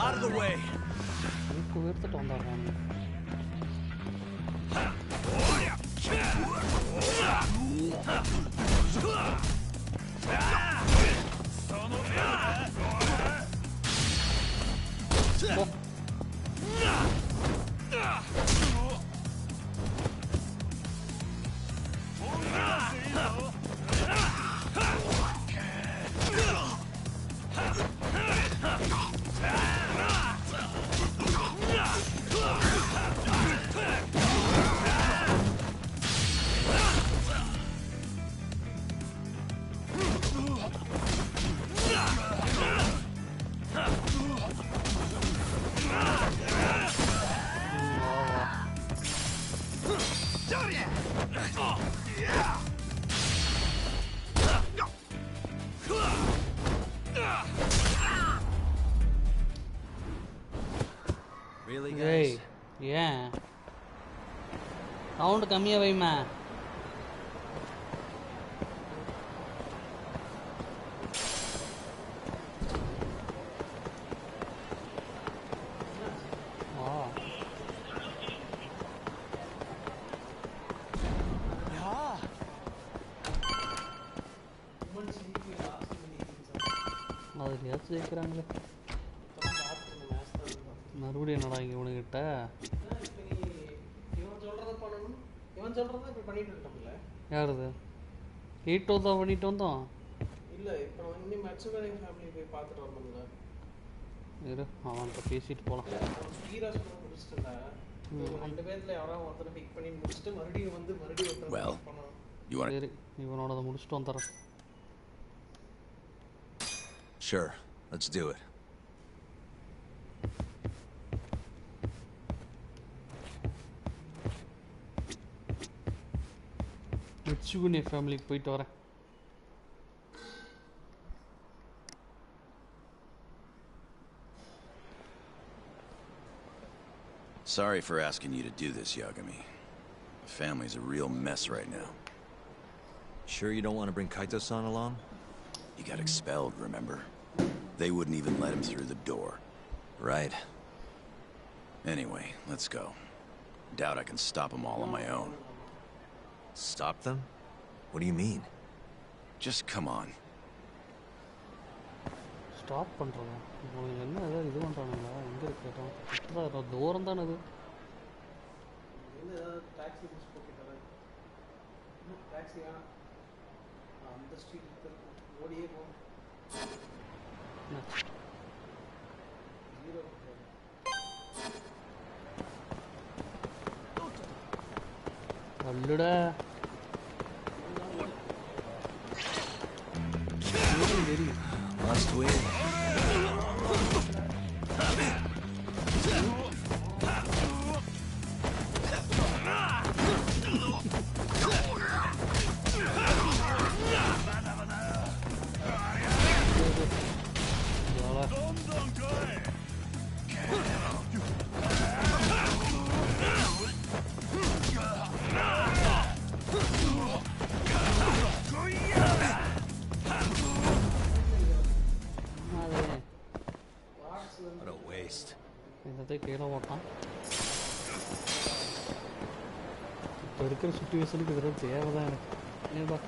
Out of the way. Really, guys? Yeah. Sound கம்மியா வைமா. அது யார் ஜெயிக்கிறாங்களே. மறுபடியும் என்னடா இங்கே உனக்கிட்ட இவன் சொல்றத இப்ப பண்ணிட்டு இருக்கோம்ல. யாருது 8 தான் பண்ணிட்டு வந்தோம். இல்ல இப்போ இன்னும் மட்சுகரை ஃபேமிலி போய் பார்த்துட்டு வரணும்ல. இரு அவன்கிட்ட பேசிட்டு போலாம். ஸ்பீடா சொல்ல முடிச்சிட்டா. ரெண்டு பேர்ல யாராவது ஒருத்தரை பிக் பண்ணி முடிச்சிட்டு மறுபடியும் வந்து மறுபடியும் ஒருத்தரை பண்ணனும். சரி இவனோட முடிச்சிட்டு வந்துறேன். Sure, let's do it. Judgement family போயிட்டு வரேன். Sorry for asking you to do this, Yagami. The family's a real mess right now. Sure you don't want to bring Kaito-san along? He got expelled, remember? They wouldn't even let him through the door. Right. Anyway, let's go. Doubt I can stop them all on my own. Stop them? What do you mean? Just come on. Stop பண்றதா? உங்களுக்கு என்ன ஏதாவது இது பண்றானுங்களா? எங்க இருக்கட்டும்? கிட்டதா தூரம் தான அது. என்ன டாக்ஸி புஷ் போட்டுட்டாரா? டாக்ஸியா? அந்த ஸ்ட்ரீட் ஓடியே போ. அல்லடா Must win. கீழே ஓட்டான். இப்போ இருக்கிற சுச்சுவேஷனுக்கு இதெல்லாம் தேவைதான் எனக்கு. ஏன்பா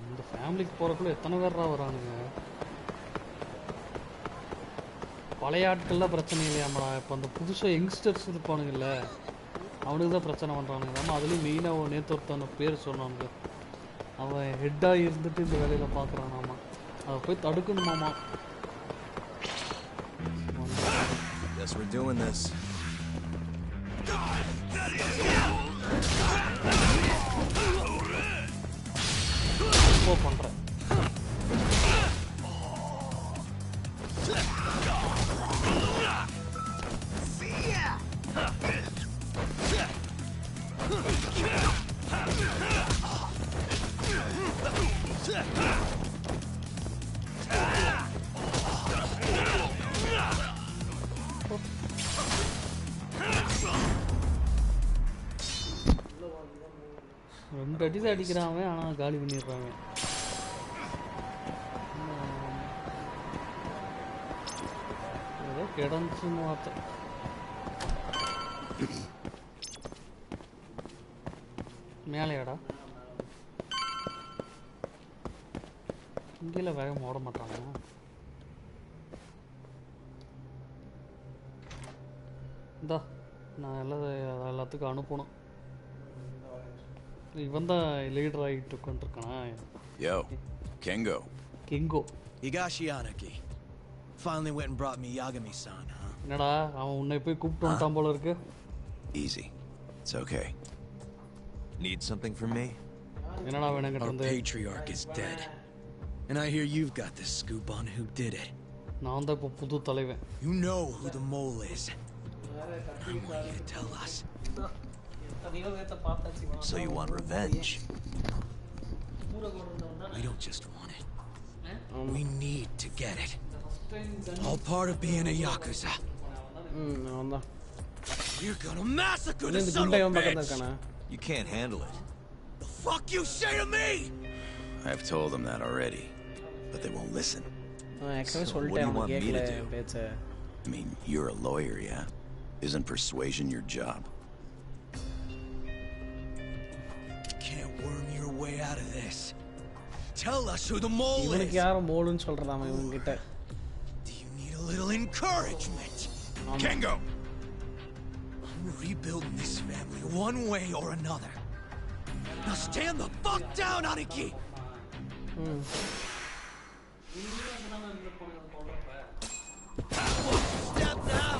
இந்த ஃபேமிலிக்கு போறக்குள்ள எத்தனை பேர்ரா வரானுங்க. பழைய ஆட்கள்லாம் பிரச்சனை இல்லையாமடா. இப்போ அந்த புதுசாக யங்ஸ்டர்ஸ் இருப்பானுங்கல்ல அவனுக்கு தான் பிரச்சனை பண்ணுறானுங்க. ஆமாம் அதுலேயும் மெயினாக நேற்று ஒருத்தன பேர் சொன்னானுங்க. அவன் ஹெட்டாக இருந்துட்டு இந்த வேலையில் பார்க்குறானாமா. அதை போய் தடுக்கணுமாமா. Yes, we're doing this. பண்றேன் 2 அடி தான் அடிக்கிறான் ஆனால் காலி பண்ணிடுறாங்க. ஏதோ கிடந்துச்சுன்னு வார்த்தை. மேலேயாடா இங்கேல வேகம் ஓட மாட்டாங்க. இந்தா நான் எல்லாத்துக்கும் அனுப்பணும். இவன் தான் லீடர் ஆகிட்டு உட்காந்துருக்கானா? Yo, Kengo. Kengo. Higashi Anaki. Finally went and brought me Yagami-san, huh? என்னடா அவன் உன்னை போய் கூப்பிட்டு வந்துட்டான் போல இருக்கு. Easy. It's okay. Need something from me? என்னடா வேணுங்கிட்ட Our இருந்து? patriarch is dead. And I hear you've got the scoop on who did it. நான் தான் இப்போ புது தலைவன். You know who the mole is. I want you to tell us. So you want revenge? We don't just want it. We need to get it. All part of being a Yakuza. You're gonna massacre the son of a bitch! You can't handle it. The fuck you say to me? I've told them that already, but they won't listen. Actually, So what do you want me to do? I mean, you're a lawyer, yeah? Isn't persuasion your job? You can't worm your way out of this. Tell us who the mole is. இவனுக்கு யாரும் மோளுன்னு சொல்றதாம இவங்க கிட்ட. Do you need a little encouragement? Kengo! I'm rebuilding this family one way or another. Now stand the fuck down, Aniki! Step now!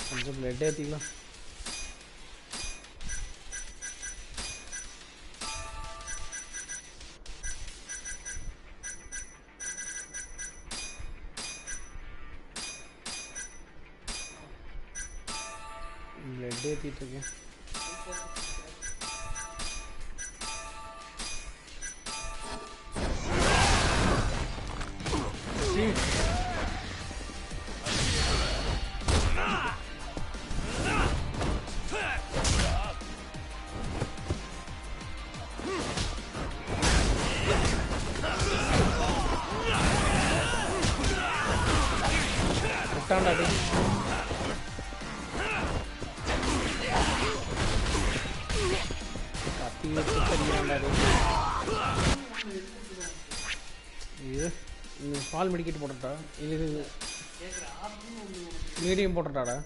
கொஞ்சம் blood ஏத்திக்கலாம். Blood ஏத்திட்டு இருக்கேன். பால் மெடிக்கெட் போட்டுட்டா இது medium போட்டுட்டாடா.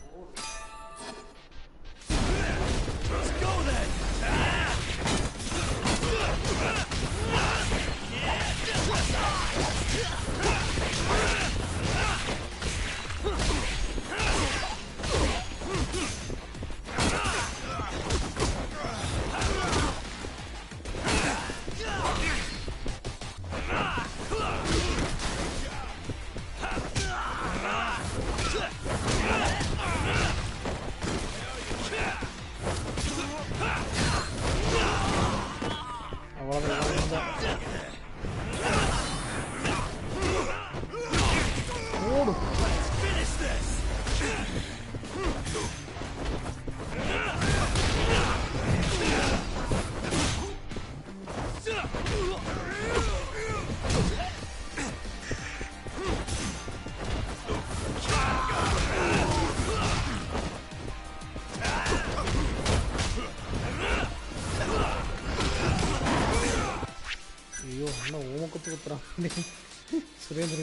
Surendra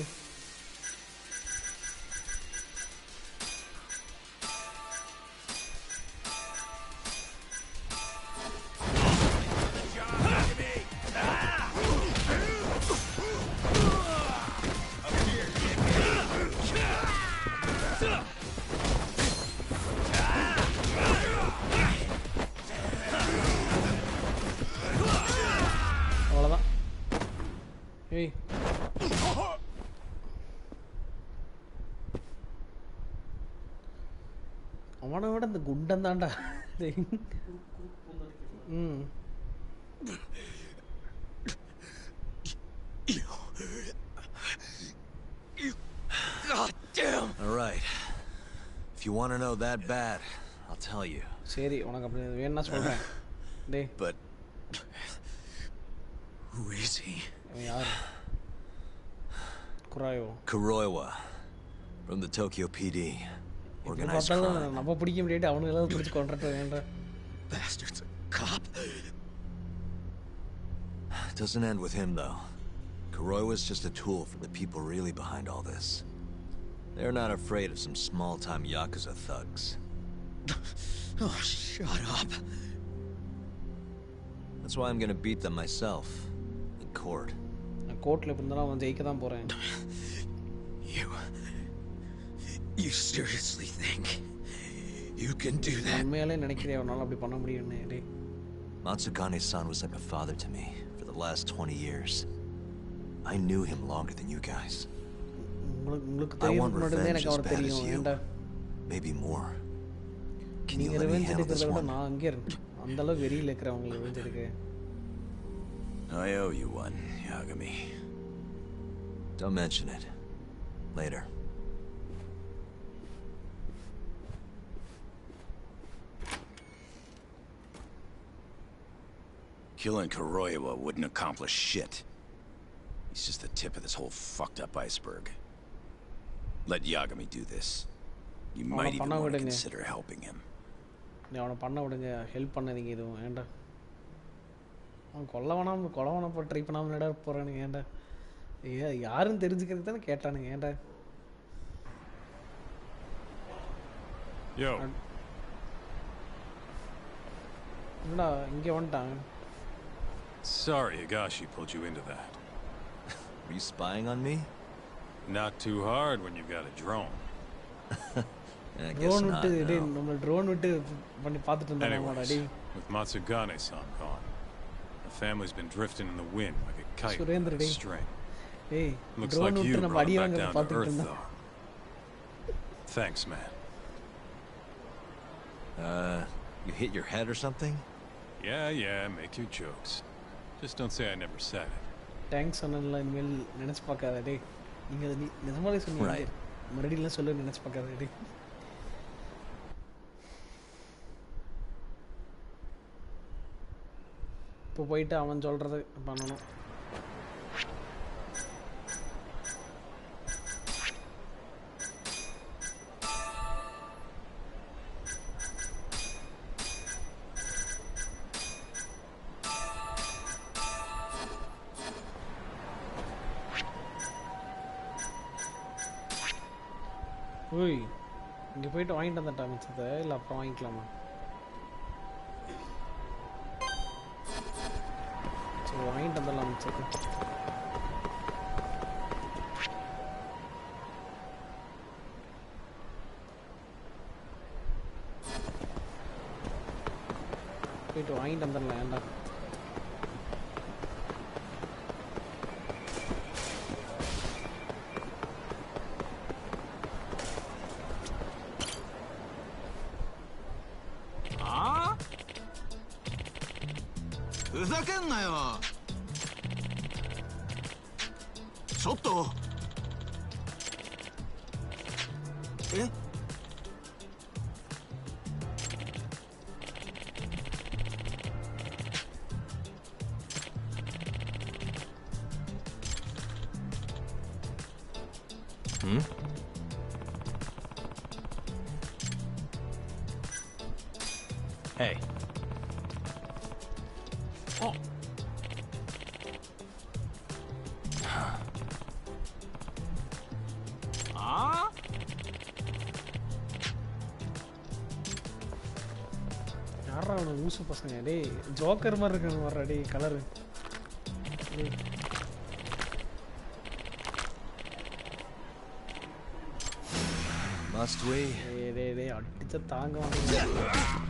அவனை விட இந்த குண்டன் தான்டா. God damn. All right. If you want to know that bad, I'll tell you. சரி உனக்கு அப்படி வேணும்னா சொல்றேன். டேய். But Who is he? யார்? Kuroiwa from the Tokyo PD. Organized crime. நம்ம பிடிக்க முடியாது அவனுங்க எல்லாம் பிடிச்சு கான்ட்ராக்ட் வேண்டா. Bastard's a cop. It doesn't end with him though. Kuroiwa's just a tool for the people really behind all this. They're not afraid of some small-time Yakuza thugs. Oh, shut up. That's why I'm gonna beat them myself. In court. கோர்ட்ல இருந்தாலும் அவன் ஜெயிக்க தான் போறேன். You seriously think you can do that? உண்மையாலே நினைக்கிறேன் அவனால அப்படி பண்ண முடியும்னு. டேய். Matsugane-san was like a father to me for the last 20 years. I knew him longer than you guys. I want revenge as bad as you. Maybe more. Can you let me handle this one? நான் அங்கே அந்த அளவுக்கு வெறியில இருக்கறவங்க revenge எடுக்க. I owe you one, Yagami. Don't mention it. Later. Killing Kuroiwa wouldn't accomplish shit. He's just the tip of this whole fucked up iceberg. Let Yagami do this. You might even want to consider helping him. நீ அவனை பண்ண விடுங்க, help பண்ணாதீங்க எதுவும் ஏண்டா. அவன் கொல்லவனா try பண்ணாமலடா போறானுங்க ஏண்டா. யாரும் தெரிஞ்சுக்கிறதுக்கு தானே கேட்டானுங்க ஏண்டா. Yo. என்னடா இங்கே வந்துட்டான். Sorry Higashi pulled you into that. Are you spying on me? Not too hard when you've got a drone. I guess not. Drone விட்டு பண்ணி பார்த்துட்டு இருந்தானேடா டேய். With Matsugane-san gone, the family's been drifting in the wind like a kite with a string. Hey, looks like you brought back down to earth though. Thanks, man. You hit your head or something? Yeah, make your jokes. Just don't say I never said it. Thanks சொன்னல இனிமேல் நினைச்சு பார்க்காத டேய். நீங்க நிஜமாவே சொன்னீங்க. மறுபடியும் சொல்ல நினைச்சு பார்க்காத டேய். இப்போ போயிட்டு அவன் சொல்றத பண்ணணும். ஓய் இங்கே போயிட்டு வாங்கிட்டு வந்துட்டா மிச்சத்தை இல்லை அப்புறம் வாங்கிக்கலாமா? சரி வாங்கிட்டு வந்துடலாம் மிச்சத்தை. போயிட்டு வாங்கிட்டு வந்துடலாம் ஏன்டா. Hey. Oh. யாரா அவன ஊசு பசங்க டேய் ஜோக்கர் மாதிரி இருக்கானு வர்றா டேய் கலர். Must we? டேய் அடிச்ச தாங்க மாட்டேங்குது.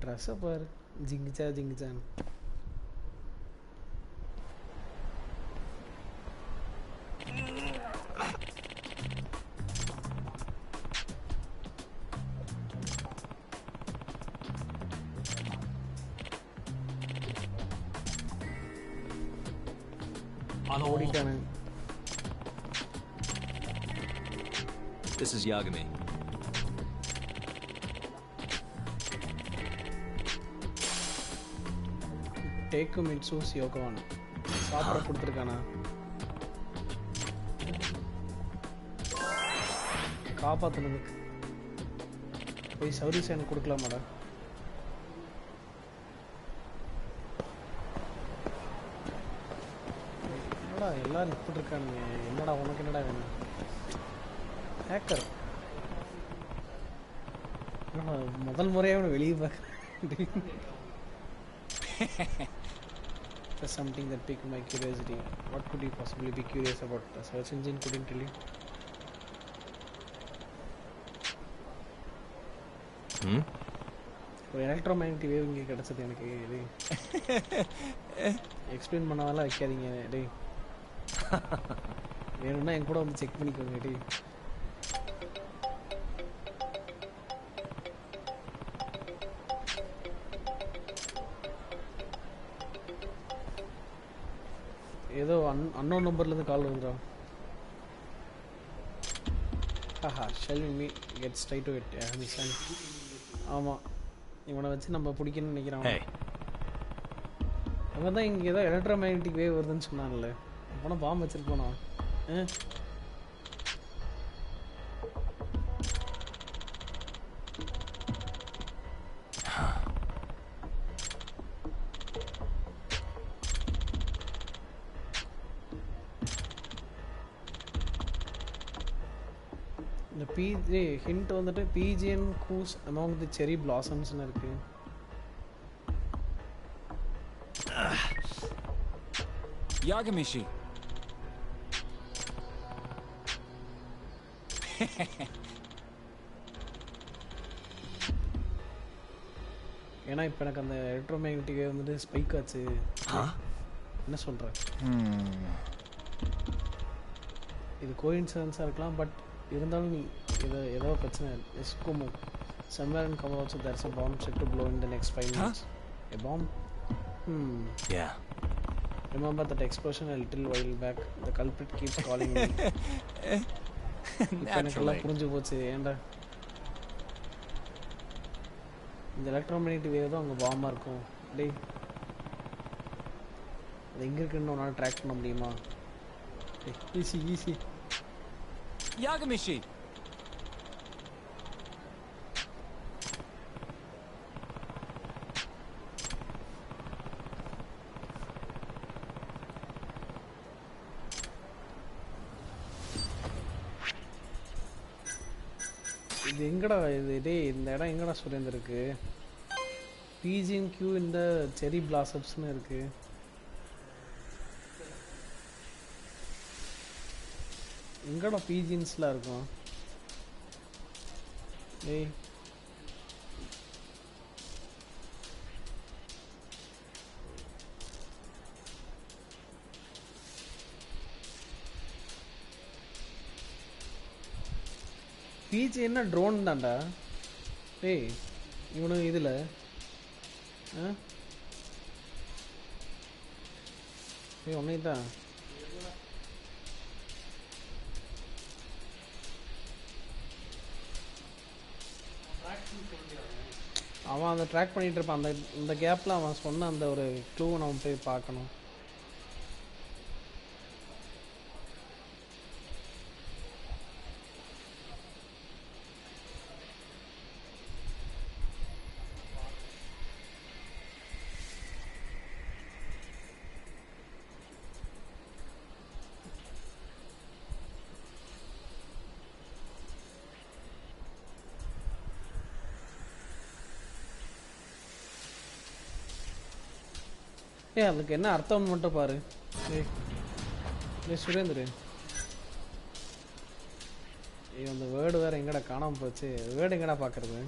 Dress up or jingcha jingchan. This is Yagami. Take him in Sushi Yokovan. Sapra Putrikana. Kapa Tanuk. We Saudi and Kurklamada. Ella Putrikan, Yamada Wanakanada. Hacker. Model Morea will leave back. That's something that piqued my curiosity. What could you possibly be curious about? The search engine couldn't tell you. Electromagnetic wave inge kedachadhu enakku. Explain பண்ணாதல வைக்காதீங்க டேய். வேணும்னா என் கூட வந்து check பண்ணிக்கோங்க டேய். ஏதோ unknown நம்பர்ல இருந்து கால் வருதுடா. haha shall we meet get straight to it listen ஆமா இவனை வச்சு நம்ம பிடிக்கணும்னு நினைக்றான். அவன் தான் இங்க ஏதோ எலக்ட்ரோமேக்னெட்டிக் வேவ் வருதுன்னு சொன்னான்ல. அவன பாம்பு வச்சிருப்பானா? Hint on the BGM who's among the cherry blossoms in irukku. Yagamishi. ஏனா இப்போ எனக்கு அந்த எலக்ட்ரோமேக்னெட்டிக் வேவ் வந்து ஸ்பைக் ஆச்சு. என்ன சொல்ற? இது கோஇன்சிடென்ஸா இருக்கலாம் பட் இருந்தாலும் நீ ஏதோ பிரச்சனை எஸ்குமோ somewhere in Kamarocho there's a bomb set to blow in the next 5 minutes. A bomb? Yeah. Remember that explosion a little while back? The culprit keeps calling me. Naturally. புரிஞ்சு போச்சு ஏண்டா இந்த எலக்ட்ரோமேக்னெட்டிக் வேவ் தான் அங்க பாம்பா இருக்கும். டேய் அது எங்க இருக்குன்னு உன்னால ட்ராக் பண்ண முடியுமா? Easy Yagamishi. இது எங்கடா இது டேய் இந்த இடம் எங்கடா சுரேந்தர் இருக்கு? BGM queue இந்த செரி பிளாசம்ஸ்னு இருக்கு. எங்கடா பிஜின்ஸ்ல இருக்கும்? ஏய் பிஜி என்ன ட்ரோன் தான்டா. ஏய் இவனு இதுல ஏய் ஒன்னேதான் அவன் அந்த ட்ராக் பண்ணிட்டு இருப்பான். அந்த கேப்ல அவன் சொன்ன அந்த ஒரு க்ளூவை நம்ம போய் பார்க்கணும். ஏய் அதுக்கு என்ன அர்த்தம்னு மட்டும் பாரு. ஏய் சுரேந்திர, ஏய் அந்த வேர்டு வேற எங்கடா காணாம போச்சு? வேர்டு எங்கடா பார்க்கறது?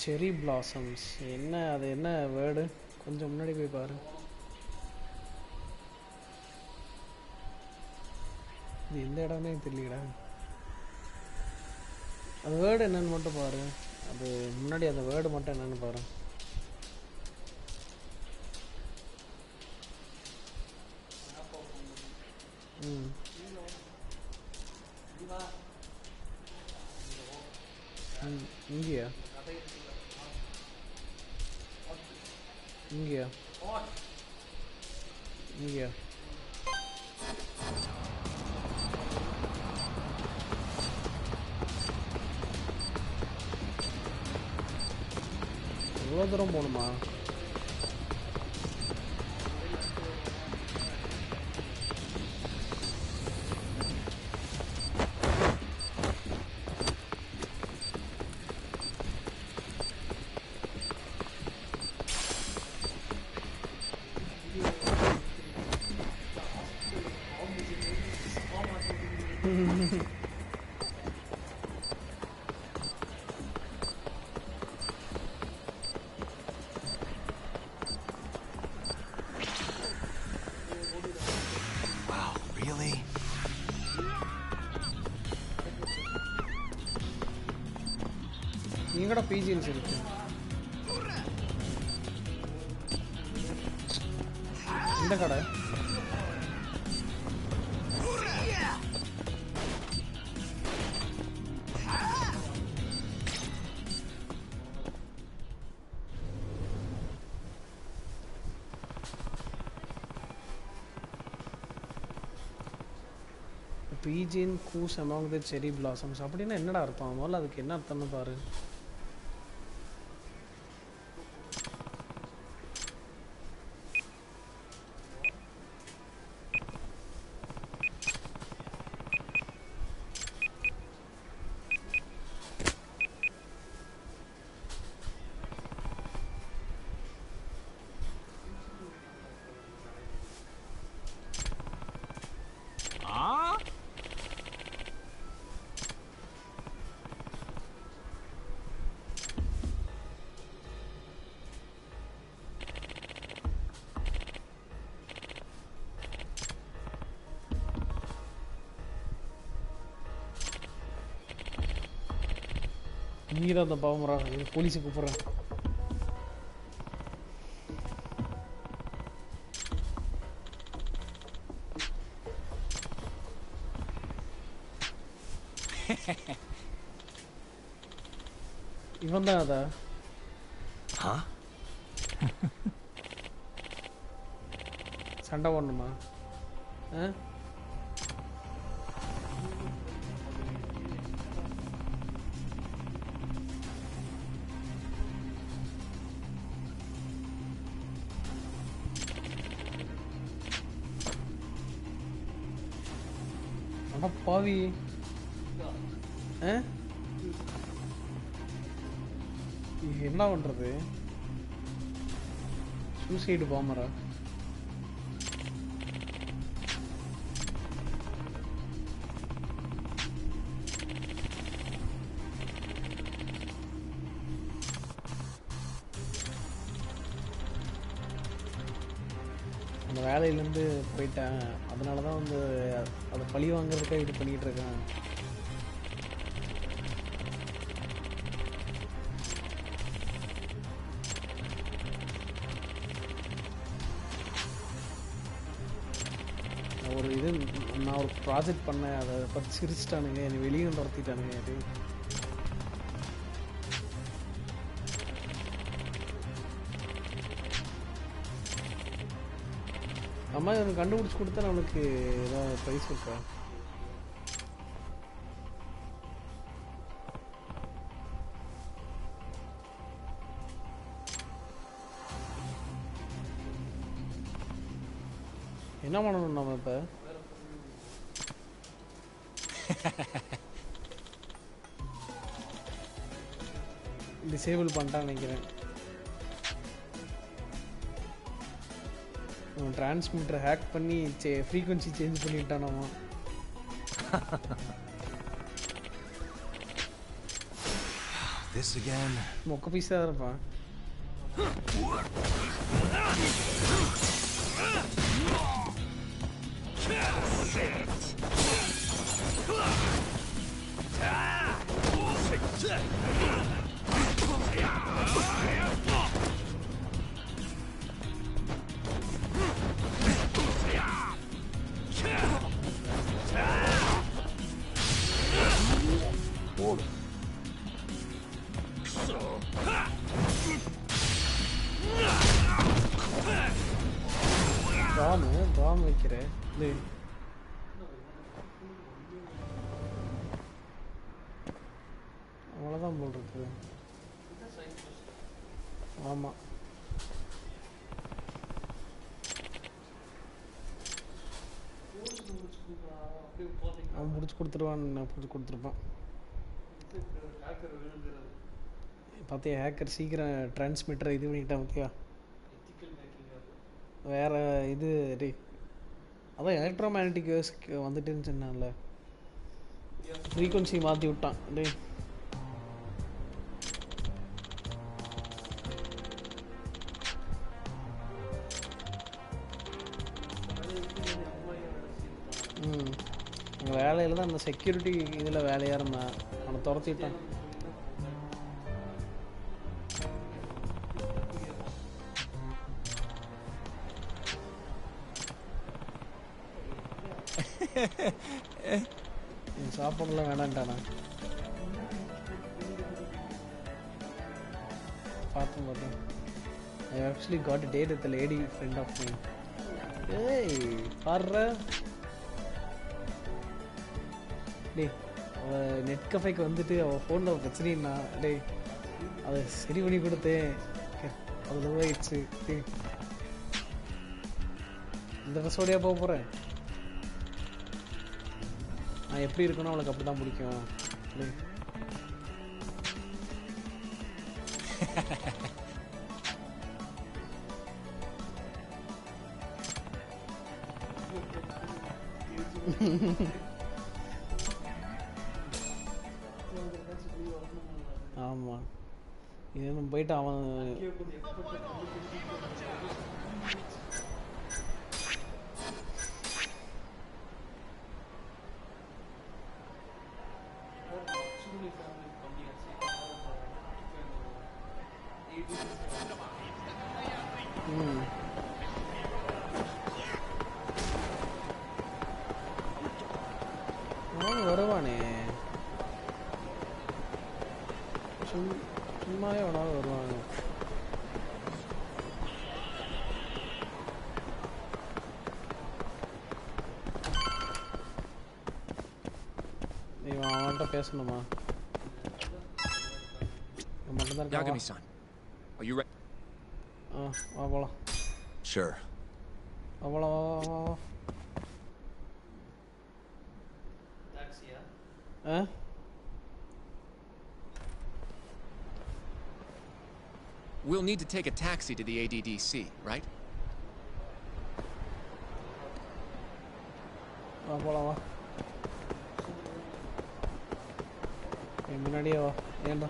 செரி பிளாசம்ஸ் என்ன? அது என்ன வேர்டு? கொஞ்சம் முன்னாடி போய் பாரு. இது எந்த இடம்னே தெரியலடா. அது வேர்டு என்னன்னு மட்டும் பாரு. அது முன்னாடி அந்த வேர்டு மட்டும் என்னன்னு பாரு. இங்கேயா? இங்கேயா? இங்கேயா? எவ்வளோ தூரம் போகணுமா? எங்கடா பிஜிஎன்ஸ் இருக்கு? இந்த கடை பிஜிஎன் கூஸ் அமாங் தி செரி பிளாசம்ஸ் அப்படின்னா என்னடா அர்த்தம்? முதல்ல அதுக்கு என்ன அர்த்தம்னு பாரு. நீ தான் அந்த பாவமரா, போலீஸை கூப்பிட்றேன். இவன் தான் அதா? சண்டை போடணுமா? பாவி என்ன பண்றது? சூசைடு பாமரா? அந்த வேலையிலேருந்து போயிட்டேன், அதனால தான் வந்து அதை பழி வாங்குறதுக்காக இது பண்ணிகிட்டு இருக்கேன். ஒரு இது நான் ஒரு ப்ராஜெக்ட் பண்ணேன், அதை பற்றி சிரிச்சிட்டானுங்க, என்னை வெளியே துரத்திட்டானுங்க. அது அம்மா இவனுக்கு கண்டுபிடிச்சி கொடுத்தா நம்மளுக்கு ஏதாவது ப்ரைஸ் இருக்கா? என்ன பண்ணணும் நம்ம இப்போ? டிசேபிள் பண்ணிட்டான்னு நினைக்கிறேன். டிரான்ஸ்மிட்டர் ஹேக் பண்ணி ஃப்ரீக்வன்சி சேஞ்ச் பண்ணிட்டானாமா. This again. மொக்க பீஸா இருப்பான். பாம் வைக்கிறேன். அவ்வளோதான் போல் இருக்கு. ஆமாம், அவன் முடிச்சு கொடுத்துருவான். நான் பிடிச்சி கொடுத்துருப்பான். பார்த்தியா, ஹேக்கர் சீக்கிரம் டிரான்ஸ்மிட்டரை இது பண்ணிக்கிட்டான். பார்த்தியா, வேறு இது டே அதான் எலக்ட்ரோமேக்னட்டிக் வேவ்ஸ் வந்துட்டுன்னு சொன்னான்ல, ஃப்ரீக்வன்சி மாற்றி விட்டான். டே வேலையில் தான் அந்த செக்யூரிட்டி இதில் வேலையாக இருந்தான். அவனை துரத்திட்டான். சாப்பாடுலாம் வேணான்ட்டானா? பார்த்தேன். I actually got a date with a lady friend of mine. ஏய் பாருடா டேய், அவள் நெட் கஃபேக்கு வந்துட்டு அவள் ஃபோனில் பிரச்சனைன்னா டேய் அதை சரி பண்ணி கொடுத்தேன். அது லோவாயிடுச்சு. இந்த ட்ரெஸ்ஸோடையா போக போகிறேன். நான் எப்படி இருக்கணும் அவளுக்கு அப்படி தான் பிடிக்கும். ஆமாம், இது போயிட்டு அவன் வருவானே, சும்மாவே எவனாவது வருவாங்க. நீ அவன்கிட்ட பேசணுமா? மட்டும்தான் Yagami-san, are you ready? வா போலாம். Sure. வா. We'll need to take a taxi to the ADDC, right? வா. முன்னாடியே வா. ஏண்டா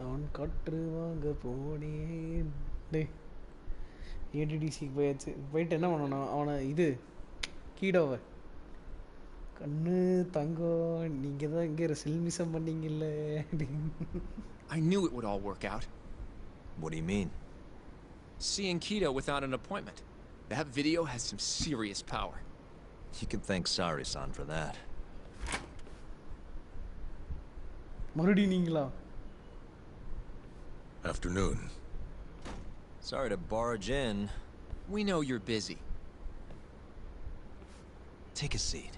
நான் கற்று வாங்க போனேன். டே ADDCக்கு போயாச்சு. போயிட்டு என்ன பண்ணணும்? அவனை இது கீடோவை கண்ணு தங்கம் நீங்க தான் இங்கே சில்மிசம் பண்ணீங்கல்ல. I knew it would all work out. What do you mean? Seeing Kido without an appointment. That video has some serious power. You can thank Sari-san for that. மறுபடியும் நீங்களா? Afternoon. Sorry to barge in. We know you're busy. Take a seat.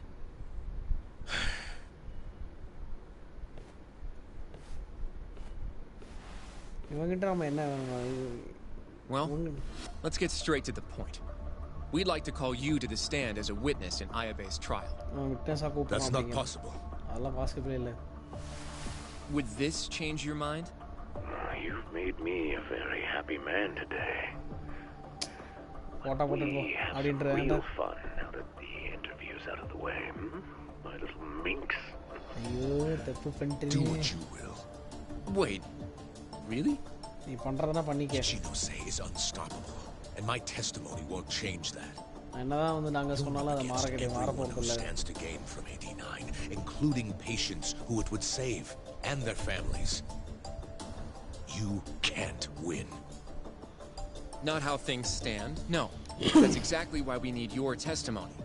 இவங்கிட்ட நாம என்ன? Well, let's get straight to the point. We'd like to call you to the stand as a witness in Ayabe's trial. That's not possible. அதெல்லாம் possible இல்ல. Would this change your mind? You've made me a very happy man today. We have real fun now that the interview's out of the way, my little minx. Do what you will. Wait, really? Ichinose is unstoppable, and my testimony won't change that. Everyone who stands to gain from 89, including patients who it would save, and their families. You can't win. Not how things stand, no. That's exactly why we need your testimony.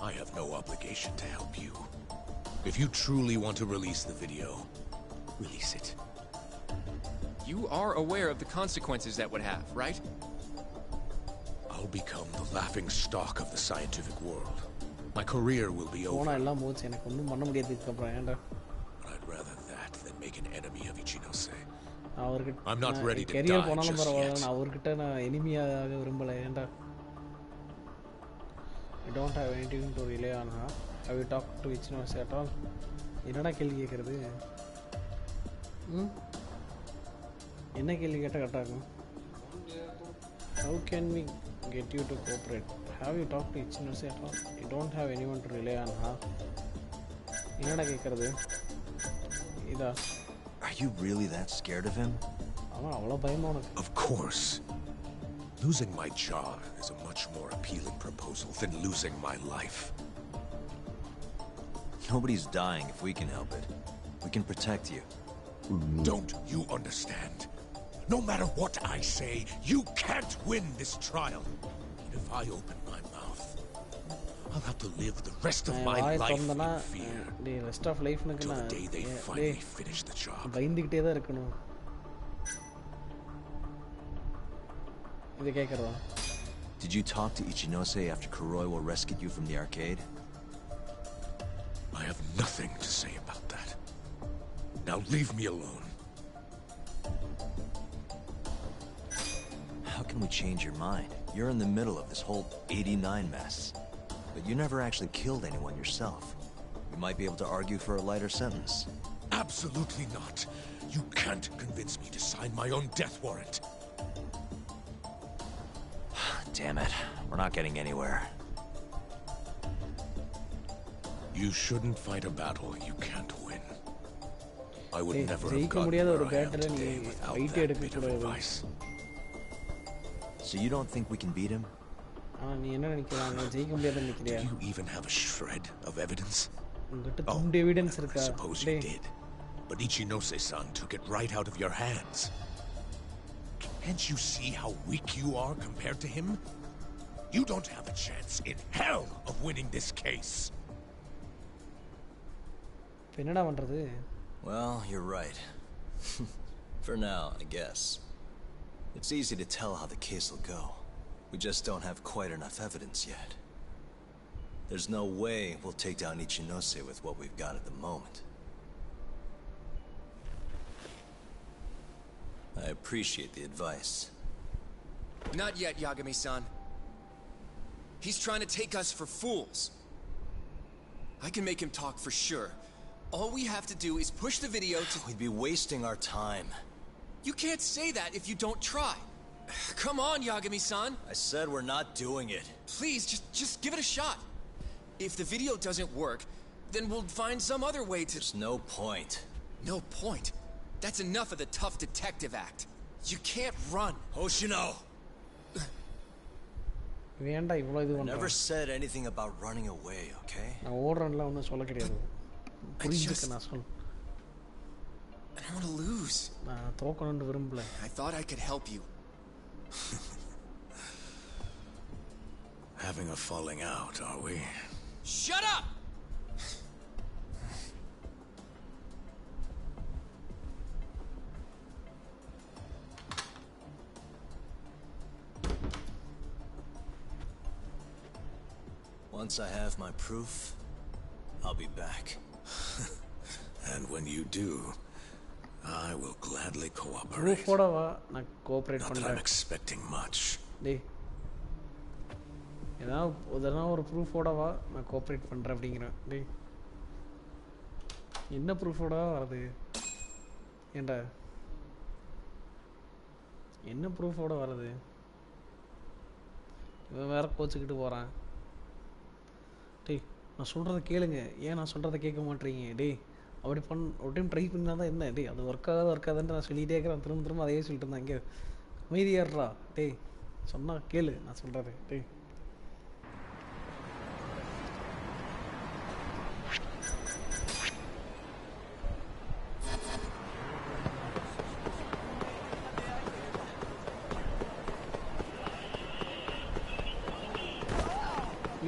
I have no obligation to help you. If you truly want to release the video, release it. You are aware of the consequences that would have, right? I'll become the laughing stock of the scientific world. My career will be over. But I'd rather that than make an enemy of Ichinose. I'm not ready to die just yet. I don't have anything to rely on her. Have you talked to Ichinose at all? என்னடா கேள்வி கேக்குறது? என்ன கேள்வி கேட்டா கரெக்டா இருக்கும்? How can we get you to cooperate? Have you talked to Ichinose at all? You don't have anyone to rely on her. என்னடா கேக்குறது? இதா. Are you really that scared of him? Of course. Losing my job is a much more appealing proposal than losing my life. Nobody's dying if we can help it. We can protect you. Don't you understand? No matter what I say, you can't win this trial. And if I open my mouth, I'll have to live the rest of my life in fear. Till the day they finally finish the job. Did you talk to Ichinose after Kuroiwa rescued you from the arcade? I have nothing to say about that. Now leave me alone. How can we change your mind? You're in the middle of this whole 89 mess. But you never actually killed anyone yourself. You might be able to argue for a lighter sentence. Absolutely not. You can't convince me to sign my own death warrant. Damn it. We're not getting anywhere. You shouldn't fight a battle you can't win. I would never have gotten where I am today without that bit of advice. So you don't think we can beat him? Do you even have a shred of evidence? I suppose you did. But Ichinose-san took it right out of your hands. Can't you see how weak you are compared to him? You don't have a chance in hell of winning this case. Well, you're right. For now, I guess. It's easy to tell how the case will go. We just don't have quite enough evidence yet. There's no way we'll take down Ichinose with what we've got at the moment. I appreciate the advice. Not yet, Yagami-san. He's trying to take us for fools. I can make him talk for sure. All we have to do is push the video to... We'd be wasting our time. You can't say that if you don't try. Come on, Yagami-san. I said we're not doing it. Please, just give it a shot. If the video doesn't work, then we'll find some other way to... There's no point. No point? That's enough of the tough detective act. You can't run. Hoshino! வேண்டா இவ்ளோ இது பண்ற. Never said anything about running away, okay? நான் ஓடுறேன்ல ஒண்ணும் சொல்ல கிடையாது. புரிஞ்சுக்க நான் சொல்ல. I don't want to lose. நான் தோக்கணும்னு விரும்பல. I thought I could help you. Having a falling out, are we? Shut up! Once I have my proof, I'll be back. And when you do, I will gladly cooperate. Proof oda va na cooperate Not that I'm expecting much. டேய் ஏதாவது ஒரு proof ஓட வா நான் cooperate பண்றேன் அப்படிங்கிறேன். டேய் என்ன proof ஓட வருது ஏண்டா என்ன ப்ரூஃப் ஓட வருது? இவன் வேற கோச்சுக்கிட்டு போறான். டேய் நான் சொல்றத கேளுங்க, ஏன் நான் சொல்றத கேட்க மாட்டீங்க? டேய் அப்படி ஒரு டைம் ட்ரை பண்ணா தான் என்ன? டேய் அது ஒர்க் ஆகாதுன்னு நான் சொல்லிட்டே இருக்கிறேன், திரும்ப அதையே சொல்லிட்டு இருந்தேன். இங்கே அமைதியாடுறா. டேய் சொன்னா கேளு நான் சொல்றது. டேய்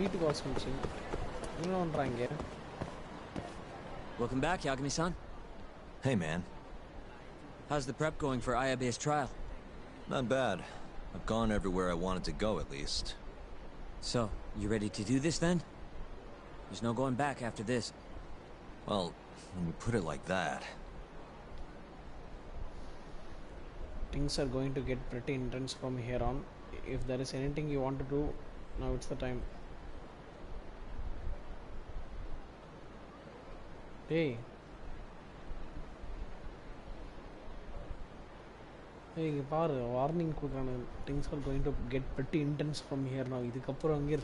வீட்டுக்கு வாசல் வந்துச்சு. என்ன பண்றாங்க? Welcome back, Yagami-san. Hey, man. How's the prep going for Ayabe's trial? Not bad. I've gone everywhere I wanted to go, at least. So, you ready to do this then? There's no going back after this. Well, when you put it like that... Things are going to get pretty intense from here on. If there is anything you want to do, now it's the time. Hey. Hey, பாரு warning கொடுக்குறானு. Things are going to get pretty intense from here now. இதுக்கப்புறம் அங்கே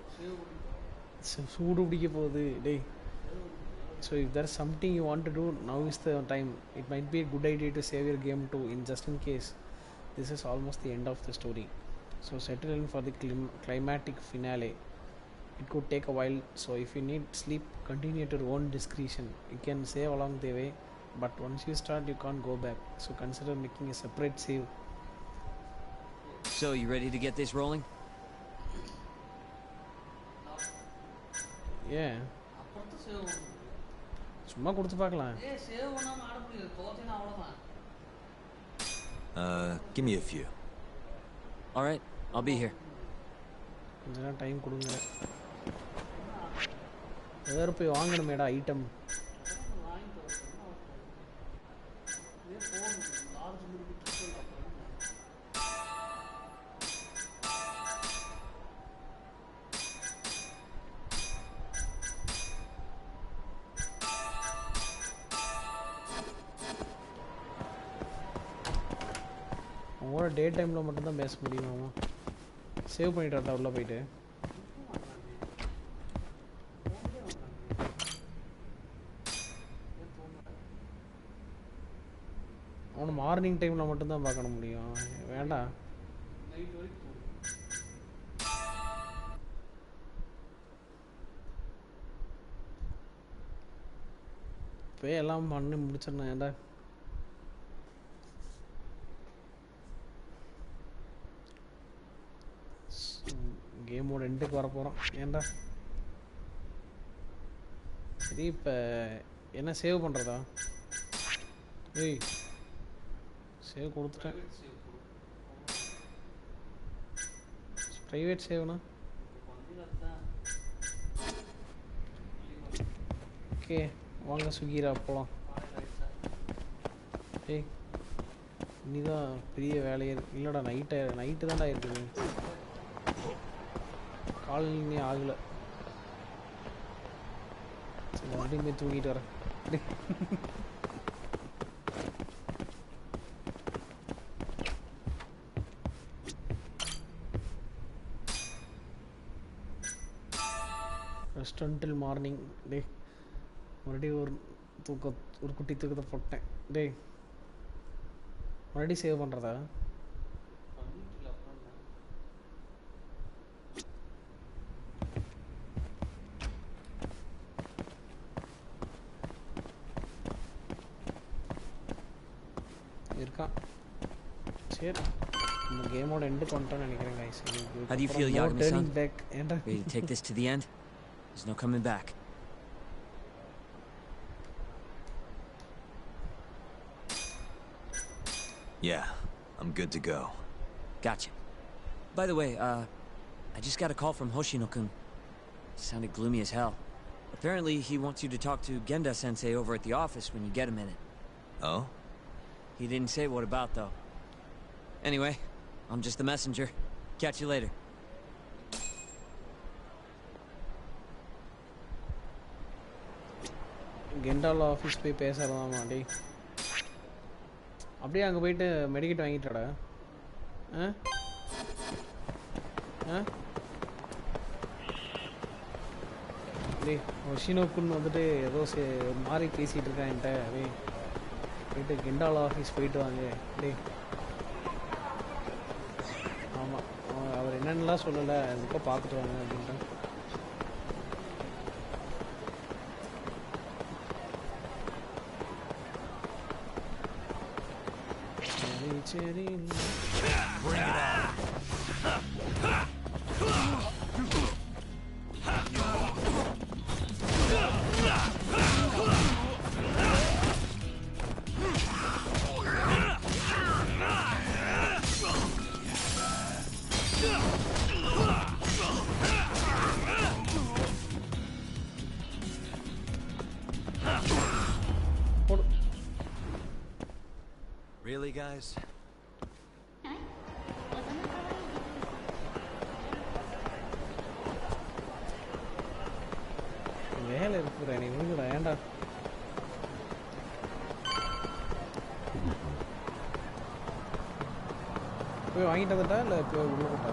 சூடு பிடிக்க போகுது. டேய் so if there is something you want to do, now is the time. It might be a good idea to save your game too, in just in case this is almost the end of the story. So settle in for the climatic finale. It could take a while, so if you need sleep, continue at your own discretion. You can save along the way, but once you start you can't go back, so consider making a separate save. So you ready to get this rolling? Yeah. சும்மா கொடுத்து பார்க்கலாம். Give me a few. All right, I'll be here. கொஞ்சம் time கொடுங்க. வேற போய் வாங்கணுமேடா item. அவங்களோட டே டைமில் மட்டும்தான் பேச முடியுமாமா? சேவ் பண்ணிட்டு வரதா உள்ள போயிட்டு? அவனை மார்னிங் டைமில் மட்டும்தான் பார்க்க முடியும். வேண்டாம் இப்போ எல்லாம் பண்ணி முடிச்சிடணும். ஏன்டா கேமோட எண்டுக்கு வர போகிறோம். ஏன்டா சரி இப்போ என்ன சேவ் பண்ணுறதா? ஏய் சேவ் கொடுத்துட்டேன். ப்ரைவேட் சேவ்னா ஓகே வாங்க ஸ்விக்கிரா போகலாம். ஏய் இனிதான் பெரிய வேலையே இருக்கு. இல்லைடா நைட்டு தான்டா இருக்குது, காலையிலே ஆகலை. சரி மறுபடியும் போய் தூங்கிட்டு வரேன். Rest until morning. டே மறுபடியும் ஒரு குட்டி தூக்கத்தை போட்டேன். டே மறுபடியும் சேவ் பண்ணுறதா? இருக்கான். சரி இந்த கேமோட எண்ட் கொண்டோம் நினைக்கிறேன் guys. How do you feel, Yagami-san? Ready to take this to the end? There's no coming back. Yeah, I'm good to go. Gotcha. By the way, I just got a call from Hoshino-kun. Sounded gloomy as hell. Apparently, he wants you to talk to Genda-sensei over at the office when you get a minute. Oh? He didn't say what about, though. Anyway, I'm just the messenger. Catch you later. கெண்டால office போய் பேசறதாமா டேய். அப்படியே அங்க போயிட்டு மெடிக்கெட் வாங்கிட்டடா. டேய் ஹோஷினோக்குன் வந்துட்டு ஏதோ மாறி பேசிட்டு இருக்கான் என்கிட்ட. டேய் போயிட்டு கெண்டால ஆஃபீஸ் போயிட்டு வாங்க டேய். ஆமாம் அவர் என்னென்னலாம் சொல்லலை அதுக்கோ பார்த்துட்டு வாங்க அப்படின்ட்டு. சரி Bring it on. Really, guys? வேலை இருக்குற நீ நின்னுடா ஏன்டா போய் வாங்கிட்டு வந்துட்டா இல்லை போய் உள்ள போட்டா?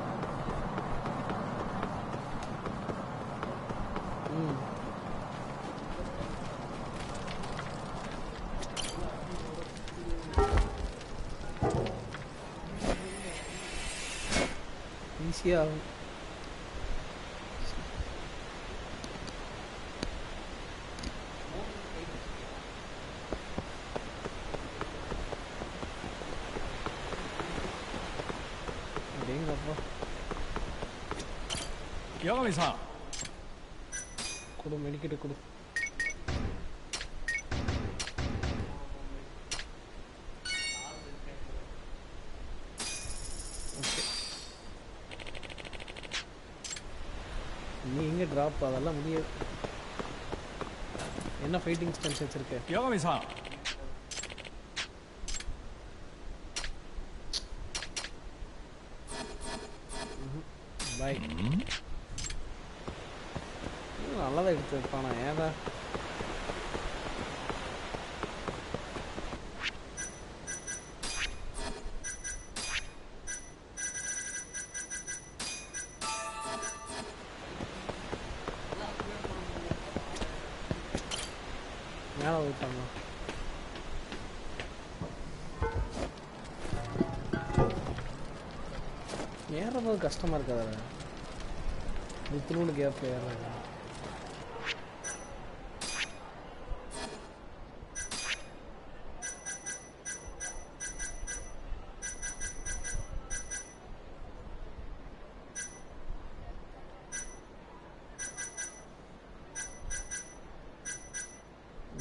ஈஸியாக Yagami-san. கொடு மெடிக்கெட்டு கொடு. நீ எங்கே ட்ராப் அதெல்லாம் முடியாது. என்ன ஃபைட்டிங் ஸ்டன்ஸ் வச்சிருக்க? Yagami-san. பாய். நல்லா தான் எடுத்து வைப்பானா ஏதா? மேலே வைப்பாங்க. ஏறும்போது கஷ்டமாக இருக்காது. இத்தினோடு கேப் ஏறாங்க.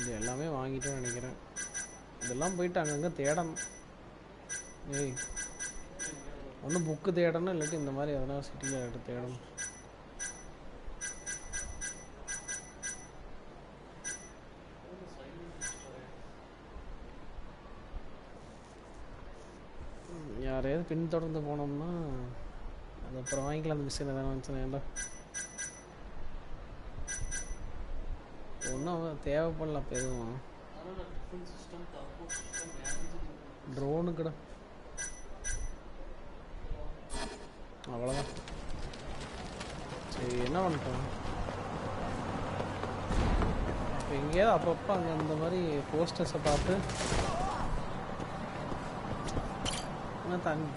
இது எல்லாமே வாங்கிட்டோன்னு நினைக்கிறேன். இதெல்லாம் போயிட்டு அங்கங்கே தேடணும். ஏய் ஒன்று புக்கு தேடணும் இல்லாட்டி இந்த மாதிரி எதனா சிட்டியில் எடுத்து தேடணும். யாரையாவது பின்தொடர்ந்து போனோம்னா அது அப்புறம் வாங்கிக்கலாம். அந்த மிஷின் எதனா வந்துச்சுன்னா ஏன்டா ஒன்றும் தேவைப்படல. அப்போ எதுவும் ட்ரோனு கூட அவ்வளோதான். சரி என்ன பண்ணிட்டோம் இப்போ எங்கேயாவது அப்பப்போ அங்கே அந்த மாதிரி போஸ்டர்ஸை பார்த்து தண்ணி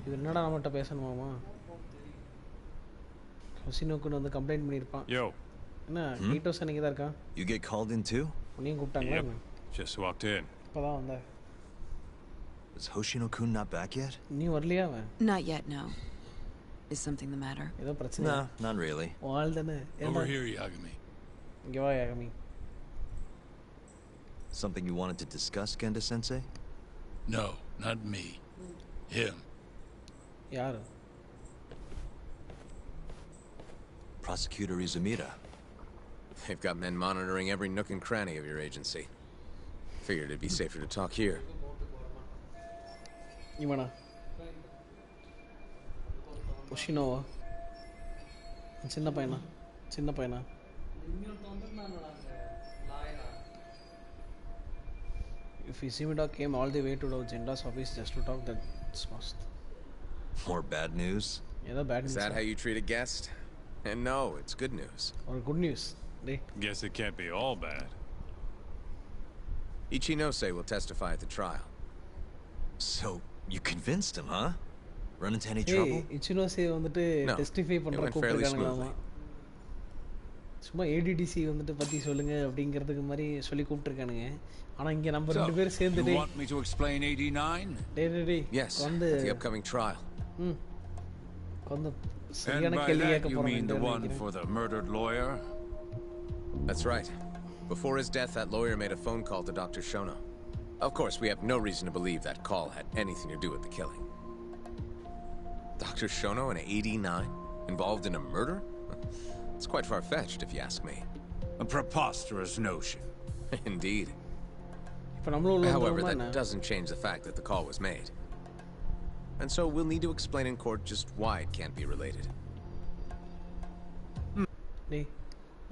இது என்னடா நம்மகிட்ட பேசணுமாமா? ஹொசினோக்குன்னு வந்து கம்ப்ளைண்ட் பண்ணியிருப்பான். என்ன கீட்டோஸ் அன்னைக்கு தான் இருக்கான். You get called in too? உன்னையும் கூப்பிட்டாங்களா? Just walked in. Is Hoshino-kun not back yet? Not yet, no. Is something the matter? No, not really. Over here, Yagami. Something you wanted to discuss, Genda-sensei? No, not me. Him. Yaru. Prosecutor Izumida. They've got men monitoring every nook and cranny of your agency. Figured it'd be safer to talk here. Imana. Hoshino. Chinna paina. If Izumida came all the way to Genda's office just to talk, that's must. More bad news? Yeah, bad news. Is that how you treat a guest? And no, it's good news. Or good news. Guess it can't be all bad. Ichinose will testify at the trial. So, you convinced him, huh? Run into any trouble? Ichinose வந்துட்டு testify பண்ற கூப்பிட்டுருக்காங்க. சும்மா ADDC வந்துட்டு பத்தி சொல்லுங்க அப்படிங்கிறதுக்கு மாதிரி சொல்லி கூப்பிட்டுருக்கானுங்க. ஆனா இங்க நம்ம ரெண்டு பேரும் சேர்ந்துட்டு You want me to explain 89? டேய். Yes, the upcoming trial. கொஞ்சம் And சரியான by கேள்வி that கேட்க you mean the போறேன். one for the murdered lawyer? That's right. Before his death, that lawyer made a phone call to Dr. Shono. Of course, we have no reason to believe that call had anything to do with the killing. Dr. Shono in 89? Involved in a murder? It's quite far-fetched, if you ask me. A preposterous notion. Indeed. However, that doesn't change the fact that the call was made. And so we'll need to explain in court just why it can't be related.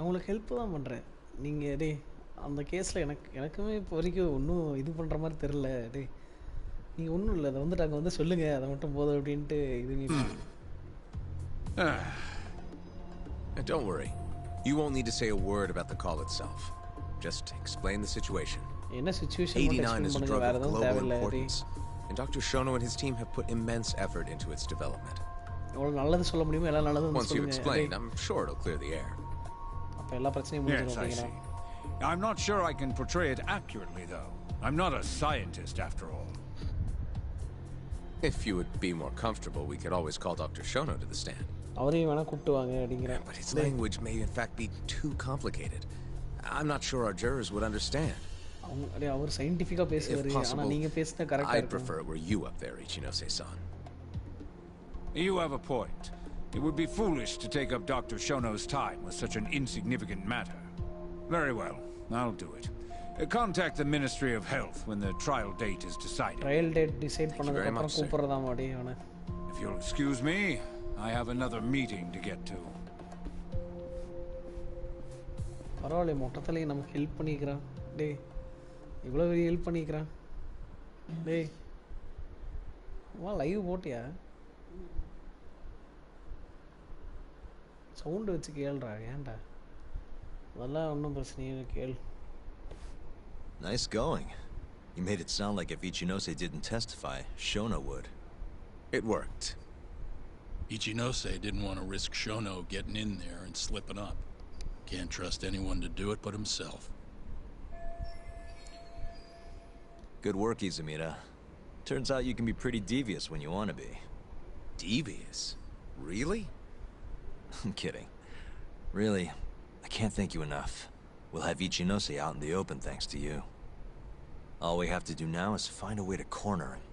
அவங்களுக்கு help தான் பண்ணுறேன். நீங்கள் அந்த கேஸில் எனக்குமே இப்போ வரைக்கும் ஒன்றும் இது பண்ணுற மாதிரி தெரில. நீங்கள் ஒன்றும் இல்லை, அதை வந்துட்டு அங்கே வந்து சொல்லுங்கள், அதை மட்டும் போதும் அப்படின்ட்டு இது. Don't worry. You won't need to say a word about the call itself. Just explain the situation. என்ன situation 89 is a drug of global importance, and Dr. Shono and his team have put immense effort into its development. எவ்வளோ நல்லது சொல்ல முடியுமோ எல்லாம் நல்லது Once you explain, I'm sure it'll clear the air. Yes, I see. I'm not sure I can portray it accurately, though. I'm not a scientist, after all. If you would be more comfortable, we could always call Dr. Shono to the stand. But his language may in fact be too complicated. I'm not sure our jurors would understand. If possible, I'd prefer it were you up there, Ichinose-san. You have a point. It would be foolish to take up Dr. Shono's time with such an insignificant matter. Very well, I'll do it. Contact the Ministry of Health when the trial date is decided. Trial date decide பண்ணதுக்கு அப்புறம் கூப்பிடுறதாம் அடி அவனை. If you'll excuse me, I have another meeting to get to. பரவாயில்லை, மொத்தத்துல நமக்கு help பண்ணிக்கிறான். டேய் இவ்வளோ பெரிய ஹெல்ப் பண்ணிக்கிறான். டேய் வா லைவ் போட்டியா? சவுண்டு வச்சு கேளுடா, ஏன்டா? அதெல்லாம் ஒன்றும் பிரச்சனையே கேள். Nice going. You made it sound like if Ichinose didn't testify, Shono would. It worked. Ichinose didn't want to risk Shono getting in there and slipping up. Can't trust anyone to do it but himself. Good work, Izumida. Turns out you can be pretty devious when you want to be. Devious? Really? I'm kidding. Really, I can't thank you enough. We'll have Ichinose out in the open thanks to you. All we have to do now is find a way to corner him.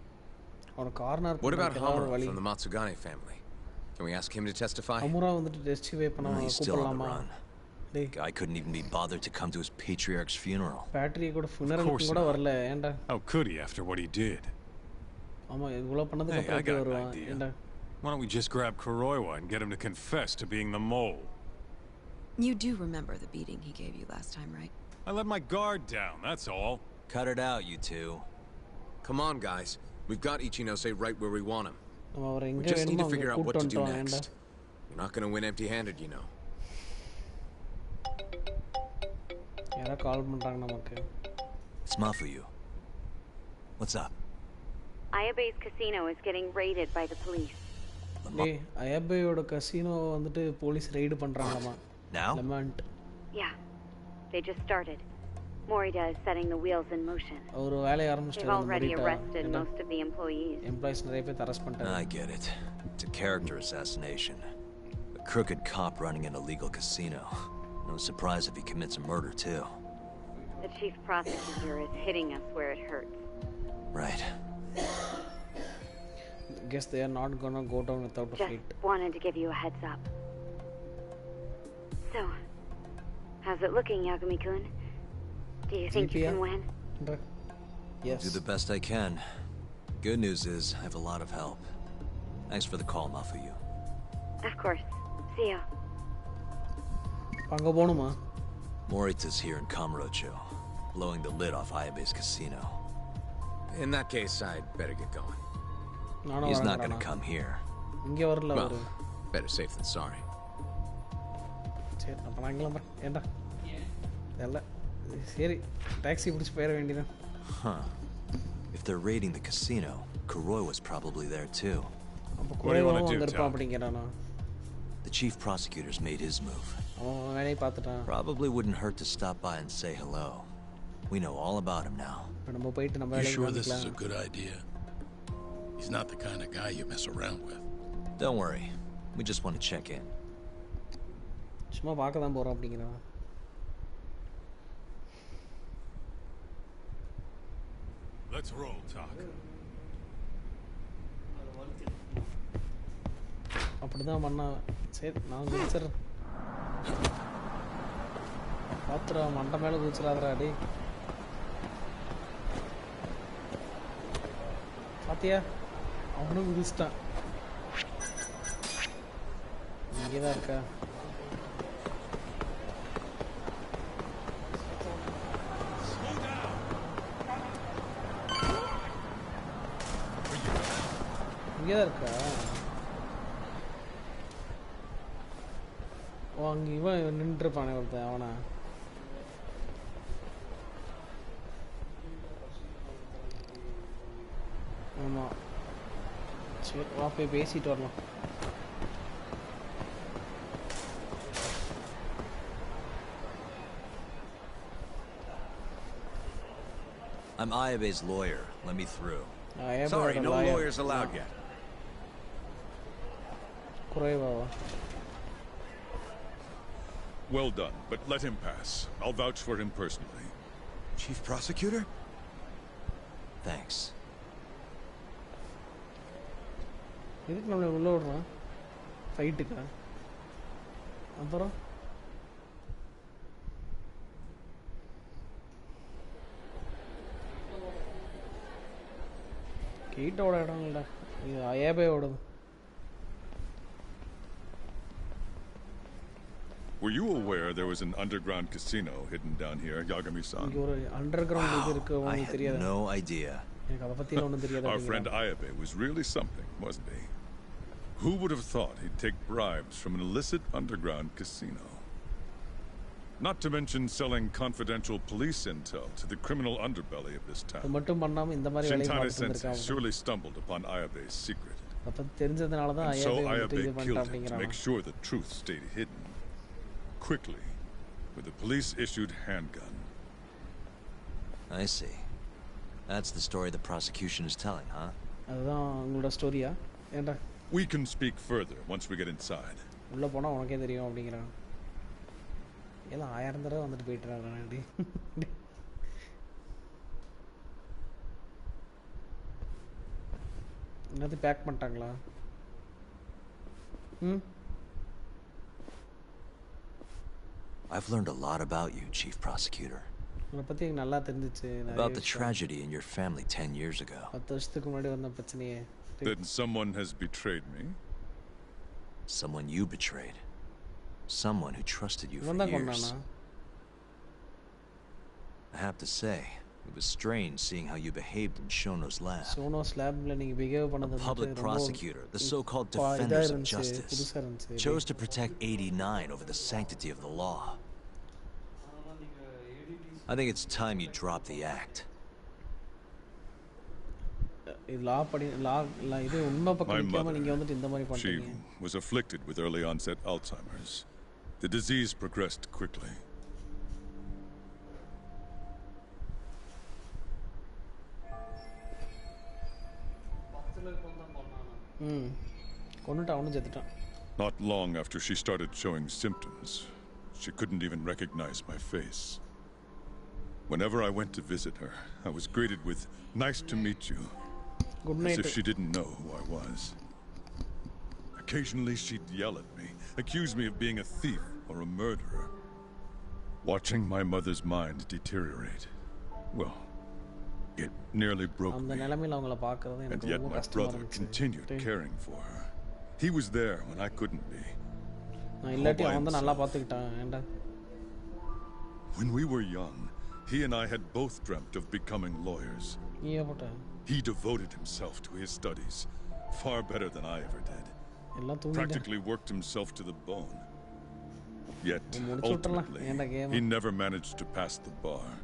What about Hamura from the Matsugane family? Can we ask him to testify? He's still on the run. Guy couldn't even be bothered to come to his patriarch's funeral. Of course not. How could he after what he did? Hey, I got an idea. Why don't we just grab Kuroiwa and get him to confess to being the mole? You do remember the beating he gave you last time, right? I let my guard down, that's all. Cut it out, you two. Come on, guys. We've got Ichinose right where we want him. We just need to figure out what to do next. We're not going to win empty-handed, you know. It's Mafuyu. What's up? Ayabe's casino is getting raided by the police. Hey, Ayabeயோட casino வந்துட்டு police raid பண்றாங்களாமா. Now? Yeah. They just started. Morita is setting the wheels in motion. They've already arrested most of the employees. I get it. It's a character assassination. A crooked cop running an illegal casino. No surprise if he commits a murder, too. The chief prosecutor is hitting us where it hurts. Right. Guess they are not gonna go down without a fight. Just wanted to give you a heads up. So, how's it looking, Yagami-kun? Do you think you can win? Yes. I'll do the best I can. Good news is, I have a lot of help. Thanks for the call, Mafuyu. Of course. See ya. Morita's here in Kamurocho, blowing the lid off Ayabe's casino. In that case, I'd better get going. He's not gonna come here. Well, better safe than sorry. Huh. If they're raiding the casino, Kuroi was probably there too. What do you want to do, Tom? The chief prosecutor's made his move. Probably wouldn't hurt to stop by and say hello. We know all about him now. You sure this is a good idea? He's not the kind of guy you mess around with. Don't worry. We just want to check in. Let's roll, Talk. அப்படிதான் பண்ணா சரி நான் குதிச்சிடுறேன் பாத்துடா மண்டை மேலே குதிச்சிடாதடா அடி பாத்தியா அவனும் குதிச்சிட்டான் இங்கேதான் இருக்கா இங்கேதான் இருக்கா ஓ அங்கே இவன் நின்றுப்பானே ஒருத்தன் அவனா ஆமாம் சரி வா போய் பேசிட்டு வரலாம் I'm Ayabe's lawyer. Let me through. Sorry, no lawyers allowed yet. Well done, but let him pass. I'll vouch for him personally. Chief Prosecutor? Thanks. எதுக்கு நம்மளை உள்ள விடுறான் ஃபைட்டுக்கா அப்புறம் கீட்டோட இடம் இல்லைடா இது அயபையோடது Were you aware there was an underground casino hidden down here, Yagami-san? Wow, I had no idea. Our friend Ayabe was really something, wasn't he? Who would have thought he'd take bribes from an illicit underground casino? Not to mention selling confidential police intel to the criminal underbelly of this town. Shintane-sensei surely stumbled upon Ayabe's secret. And so Ayabe killed him to make sure the truth stayed hidden. Quickly, with a police-issued handgun. I see. That's the story the prosecution is telling, huh? We can speak further once we get inside. எல்லாம் 1000 தடவை வந்துட்டு போயிட்டுறாடி என்னது back பண்ணிட்டாங்களா I've learned a lot about you, Chief Prosecutor. உன்னை பத்தி எனக்கு நல்லா தெரிஞ்சிச்சு About the tragedy in your family 10 years ago. 10 வருஷத்துக்கு முன்னாடி வந்த பிரச்சனையே Then someone has betrayed me? Someone you betrayed. Someone who trusted you for years. I have to say, it was strange seeing how you behaved in Shono's lab. A public prosecutor, the so-called defenders of justice, chose to protect 89 over the sanctity of the law. I think it's time you drop the act. My mother, she was afflicted with early onset Alzheimer's. The disease progressed quickly. Not long after she started showing symptoms, she couldn't even recognize my face. Whenever I went to visit her, I was greeted with, "Nice to meet you," as if she didn't know who I was. Occasionally she'd yell at me, accuse me of being a thief or a murderer. Watching my mother's mind deteriorate, well, it nearly broke me. And yet my brother continued caring for her. He was there when I couldn't be. When we were young, he and I had both dreamt of becoming lawyers. He devoted himself to his studies, far better than I ever did. Practically worked himself to the bone. Yet, ultimately, he never managed to pass the bar.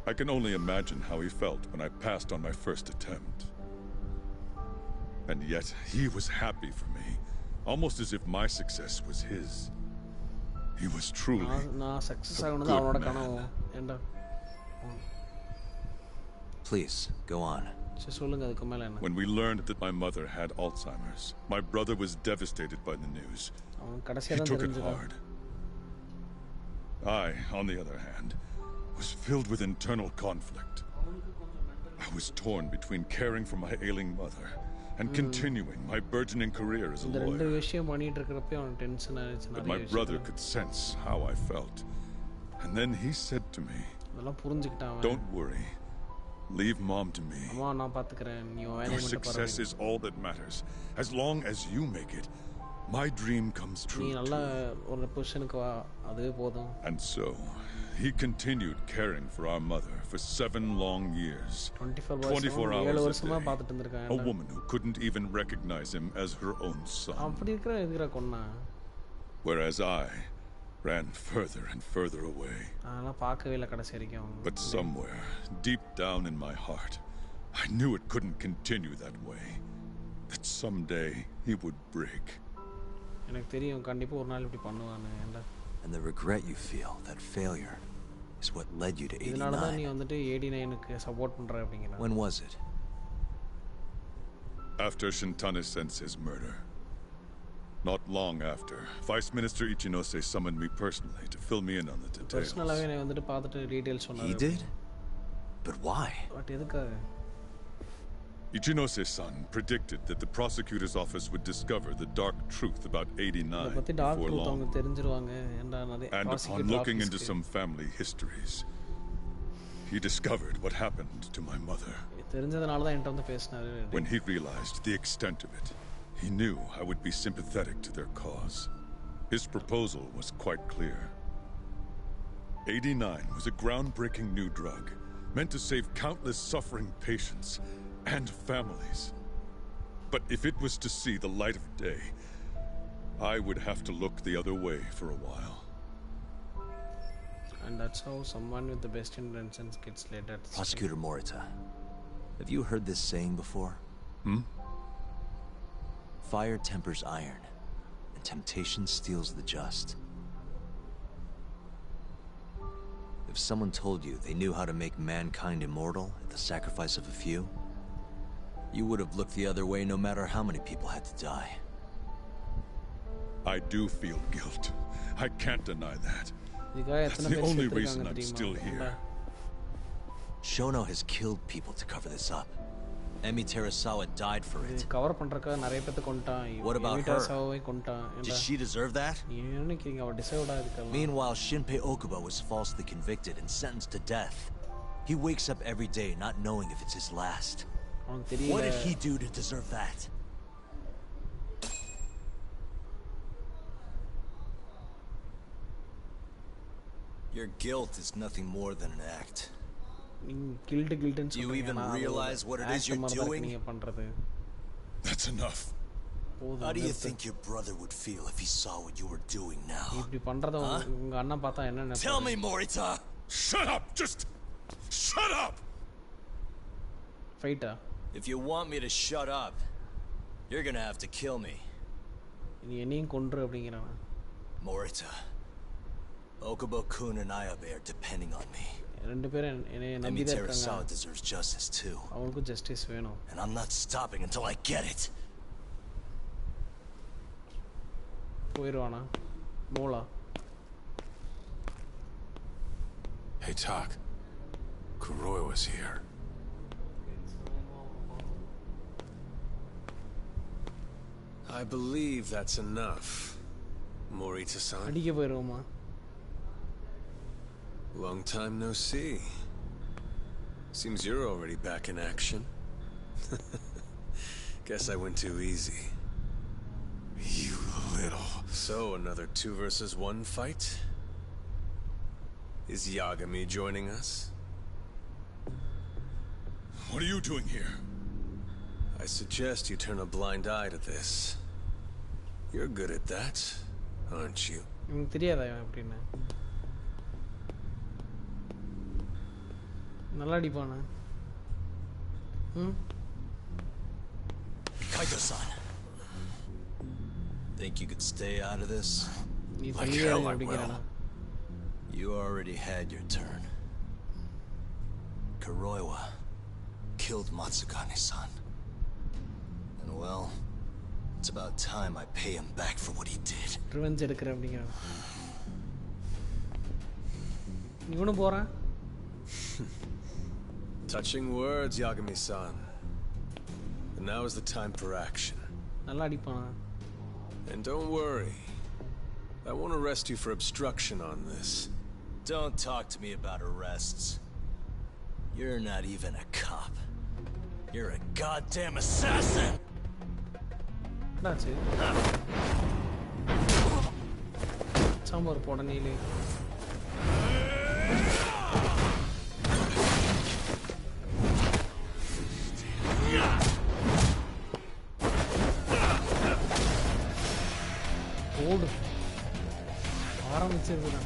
I can only imagine how he felt when I passed on my first attempt. And yet, he was happy for me, almost as if my success was his. He was truly a good man. Please, go on. When we learned that my mother had Alzheimer's, my brother was devastated by the news. He took it hard. I, on the other hand, was filled with internal conflict. I was torn between caring for my ailing mother and continuing my burgeoning career as a lawyer. But my brother could sense how I felt. And then he said to me, "Don't worry. Leave Mom to me. Your success is all that matters. As long as you make it, my dream comes true too." And so, he continued caring for our mother for 7 long years. 24 hours a day. A woman who couldn't even recognize him as her own son. Whereas I ran further and further away. But somewhere, deep down in my heart, I knew it couldn't continue that way. That someday he would break. And the regret you feel, that failure, is what led you to 89. When was it? After Shintane-sensei's murder. Not long after, Vice Minister Ichinose summoned me personally to fill me in on the details. He did? But why? Ichinose-san predicted that the prosecutor's office would discover the dark truth about 89 before long. And upon looking into some family histories, he discovered what happened to my mother. When he realized the extent of it, he knew I would be sympathetic to their cause. His proposal was quite clear. 89 was a groundbreaking new drug, meant to save countless suffering patients and families. But if it was to see the light of day, I would have to look the other way for a while. And that's how someone with the best intentions gets laid at. Prosecutor Morita, have you heard this saying before? Fire tempers iron, and temptation steals the just. If someone told you they knew how to make mankind immortal at the sacrifice of a few, you would have looked the other way no matter how many people had to die. I do feel guilt. I can't deny that. That's the only reason I'm still here. Shono has killed people to cover this up. Emi Terasawa died for it. What about her? Did she deserve that? Meanwhile, Shinpei Okubo was falsely convicted and sentenced to death. He wakes up every day not knowing if it's his last. What did he do to deserve that? Your guilt is nothing more than an act. Do you even realize what it is you're doing? That's enough. How do you think your brother would feel if he saw what you were doing now? Tell me, Morita! Shut up! Just shut up! Fighter. If you want me to shut up, you're gonna have to kill me. Morita. Okubo-kun and Ayabe are depending on me. ரெண்டு பேரும் என்னை நம்பி தான் இருக்காங்க. Deserves justice too. அவனுக்கு justice வேணும். And I'm not stopping until I get it. போயிடுவானா மோலா? Hey, Tak. Kuroi was here. I believe that's enough. Morita-san. அடிக்க போயிடுவோமா? Long time no see. Seems you're already back in action. Guess I went too easy. You little... So, another 2 versus 1 fight? Is Yagami joining us? What are you doing here? I suggest you turn a blind eye to this. You're good at that, aren't you? எனக்கு தெரியாதா எப்படின்னு? நல்லா அடிப்பானா? Kaito-san. Think you could stay out of this? Like hell I will. You already had your turn. Kuroiwa killed Matsukane-san. And well, it's about time I pay him back for what he did. Revenge எடுக்கற அப்படிங்கறான். இவனும் போறான். Touching words, Yagami-san. And now is the time for action. நல்லா அடிப்பானா? And don't worry. I won't arrest you for obstruction on this. Don't talk to me about arrests. You're not even a cop. You're a goddamn assassin! That's it. Somewhere போட நீலே. ஓடு. ஆரம்பிச்சிருக்குடா.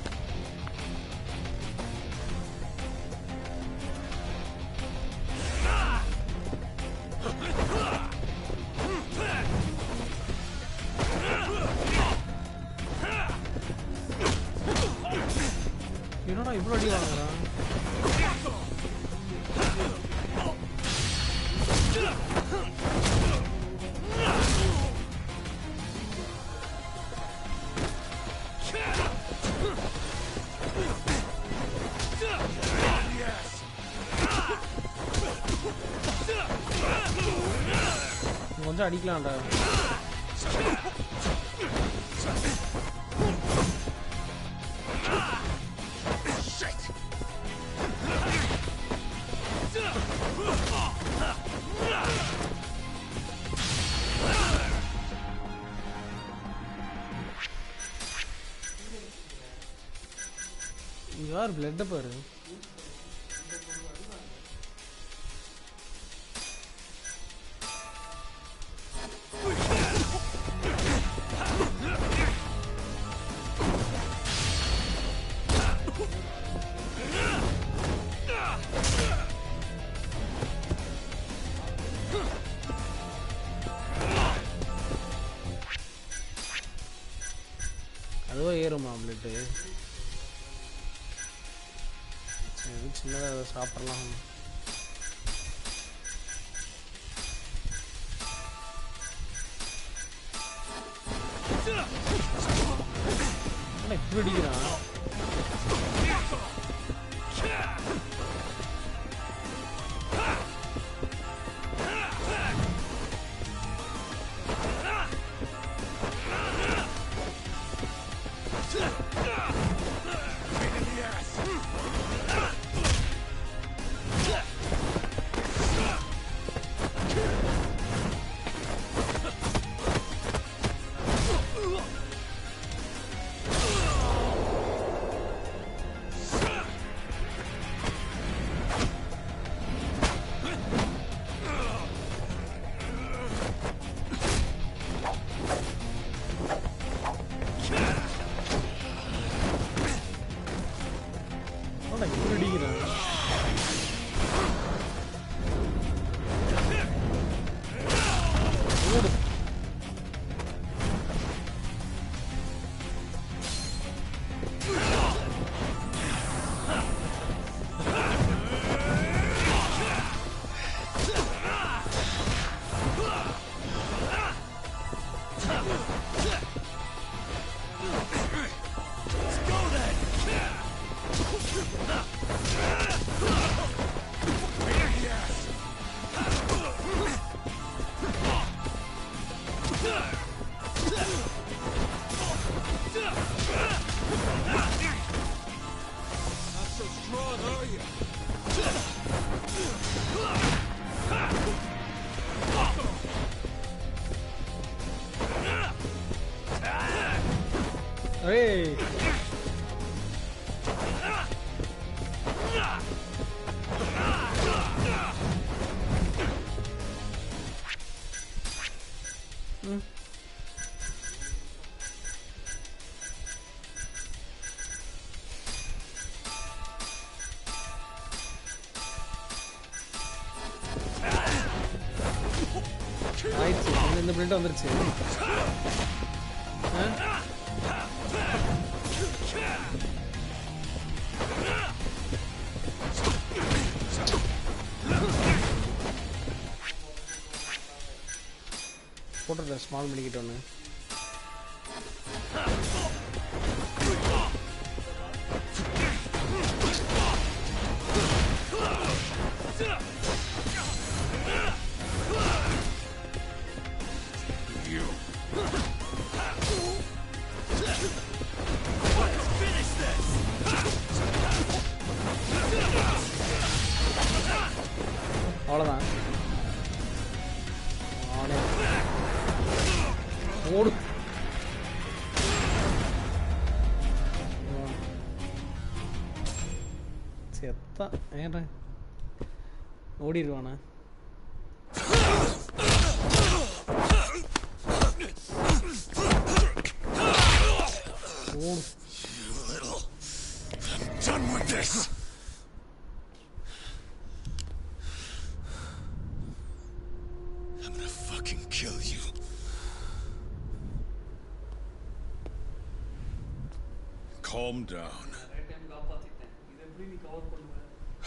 என்னடா இவ்வளோ அடி வாங்குறான்? கொஞ்சம் அடிக்கலாம்டா. யார் blood பாரு. அதுவா ஏறுமா பிளட்டு? சின்னதாக அதை சாப்பிடலாம். இப்படி அடிக்கிறான். பிரிண்ட் வந்துருச்சு. போட்டுற ஸ்மால் பண்ணிக்கிட்டு ஒன்று. அவ்வளோதான். ஓடு. செத்தா ஏன்டா ஓடிடுவானா? ஓடு. Done with this. I'm gonna fucking kill you. Calm down.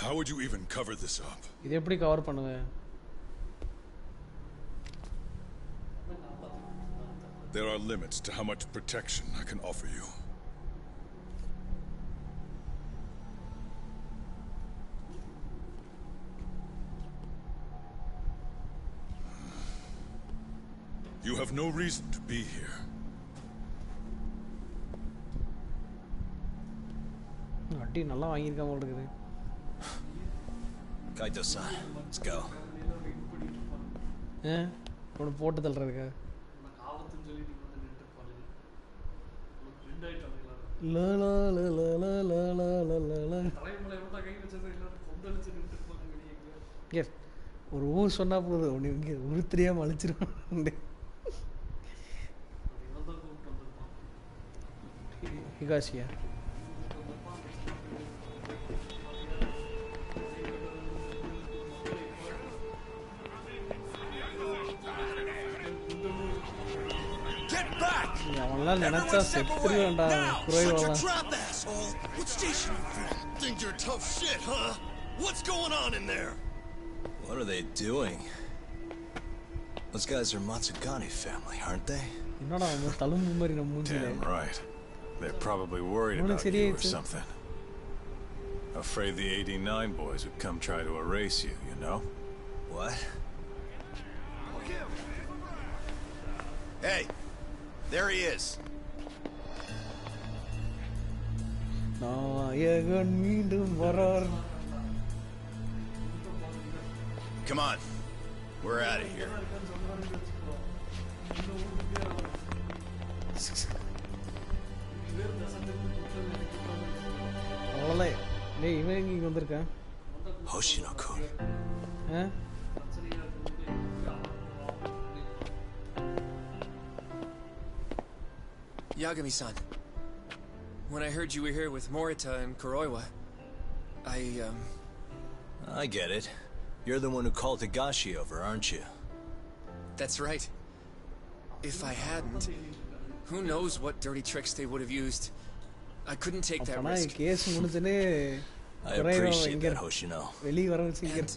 How would you even cover this up? இது எப்படி கவர் பண்ணுவேன்? There are limits to how much protection I can offer you. You have no reason to be here. அடி நல்லா வாங்கியிருக்காம இருக்குது. Kaito-san, let's go. உன்னை போட்டு தள்ளுறதுக்கா? ஒரு ஊர் சொன்னா போதும் உன்னை இங்கே உருத்திரியாம அழிச்சிருவான். ஹிகாஷியா அவன்லாம் நினைச்சா செத்துருவேன்டா குறைவாலாம். What station you from? Think you're tough shit, huh? What's going on in there? What are they doing? Those guys are Matsugane family, aren't they? என்னடா அவன் தழும்பு மாதிரி நம்ம மூஞ்சில. Damn right. They're probably worried about you or something. Afraid the 89 boys would come try to erase you, you know? What? Hey, there he is. நாயகன் மீண்டும் வரார். Come on, we're out of here. அவ்வளோதான். டேய் இவன் எங்க இங்கே வந்திருக்கான்? Hoshino-kun. Yagami-san, when I heard you were here with Morita and Kuroiwa, I get it. You're the one who called Higashi over, aren't you? That's right. If I hadn't, who knows what dirty tricks they would have used. I couldn't take that risk. I appreciate that, Hoshino. And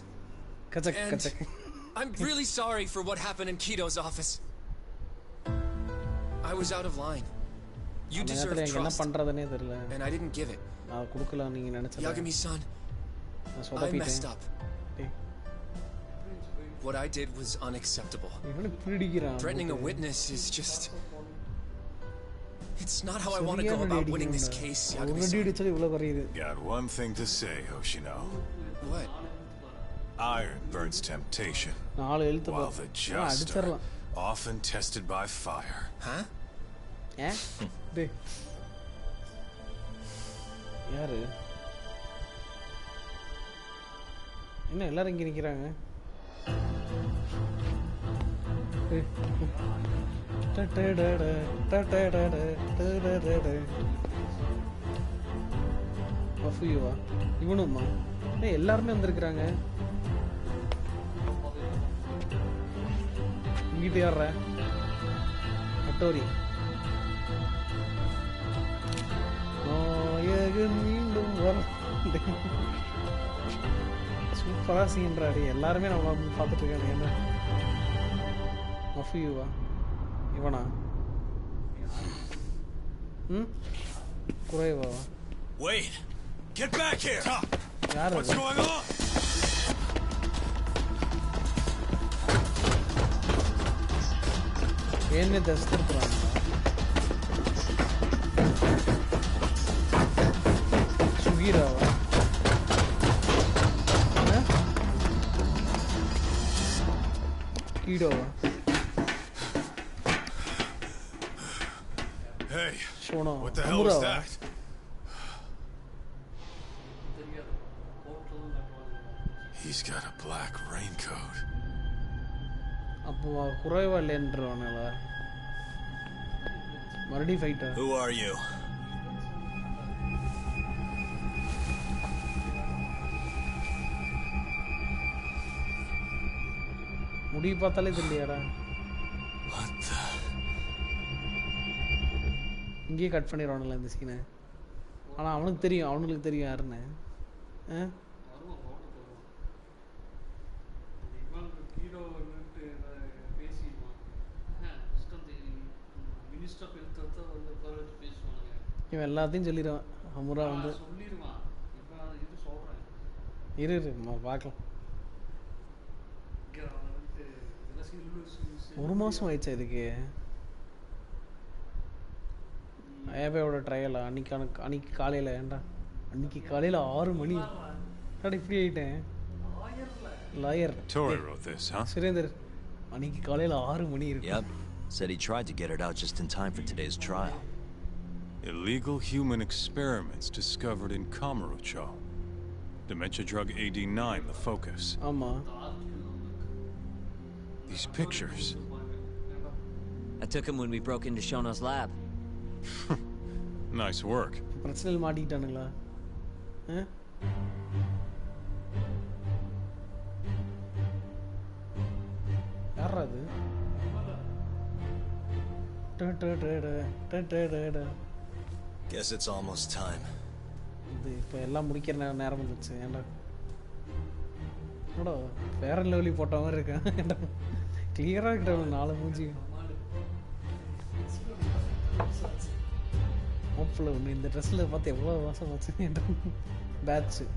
I'm really sorry for what happened in Kito's office. I was out of line. You deserve trust, and I didn't give it. Yagami-san, I messed up. What I did was unacceptable. Threatening a witness is just... It's not how I want to go about winning this case, Yagami-san. Got one thing to say, Hoshino. What? Iron burns temptation, while the just are often tested by fire. Huh? யாரு என்ன எல்லாரும் இங்கே நிற்கிறாங்க? பஃபியூவா இவனுமா? எல்லாருமே வந்திருக்கிறாங்க. இங்கிட்டு ஏறுற கட்டோரி மீண்டும் வர சூப்பரா சீன்றாரு எல்லாருமே நம்ம பார்த்துட்டு இருக்காங்க என்ன மஃபியூவா இவனா குறைவாவா Wait! Get back here! யார் What's going on? ஏன்னே தஸ்திருக்கிறாங்க சுகீராவா கீடோவா Hey, Shono. what the hell was that? He's got a black raincoat. அப்போ குறைவா இல்லைன்றவனால மறுபடி ஃபைட்டா Who are you? முடி பார்த்தாலே தெரியலையாடா இங்கேயே கட் பண்ணிடுவானுங்களா இந்த சீனை ஆனால் அவனுக்கு தெரியும் யாருன்னு இவன் எல்லாத்தையும் சொல்லிடுவான் அமுரா வந்து இரு பார்க்கலாம் ஒரு மாதம் ஆயிடுச்சா இதுக்கு ஏபேவோட ட்ரையலா அன்னைக்கு காலையில் ஏன்டா அன்னைக்கு காலையில் 6 மணி இப்படி ஆயிட்டேன் லாயர் சுரேந்தர் அன்னைக்கு காலையில் 6 மணி இருக்கு Yep. Said he tried to get it out just in time for today's trial. Illegal human experiments discovered in Kamurocho. Dementia drug AD9 the focus. Ama. These pictures. I took him when we broke into Shono's lab. Nice work. பிரச்சனையில் மாட்டிக்கிட்டானுங்களா யாரா அது Guess it's almost time. இது இப்போ எல்லாம் முடிக்கிற நேரம் வந்துச்சு ஏன்டா என்னடா வேற லெவலி போட்ட மாதிரி இருக்கேன் ஏன்டா கிளியராக இருக்கிறவங்க 4 மூஞ்சி ஹோப்ஃபுல்லாக ஒன்று இந்த ட்ரெஸ்ஸில் பார்த்து எவ்வளோ வாசம் வச்சு ஏன்டா பேட்ச்சு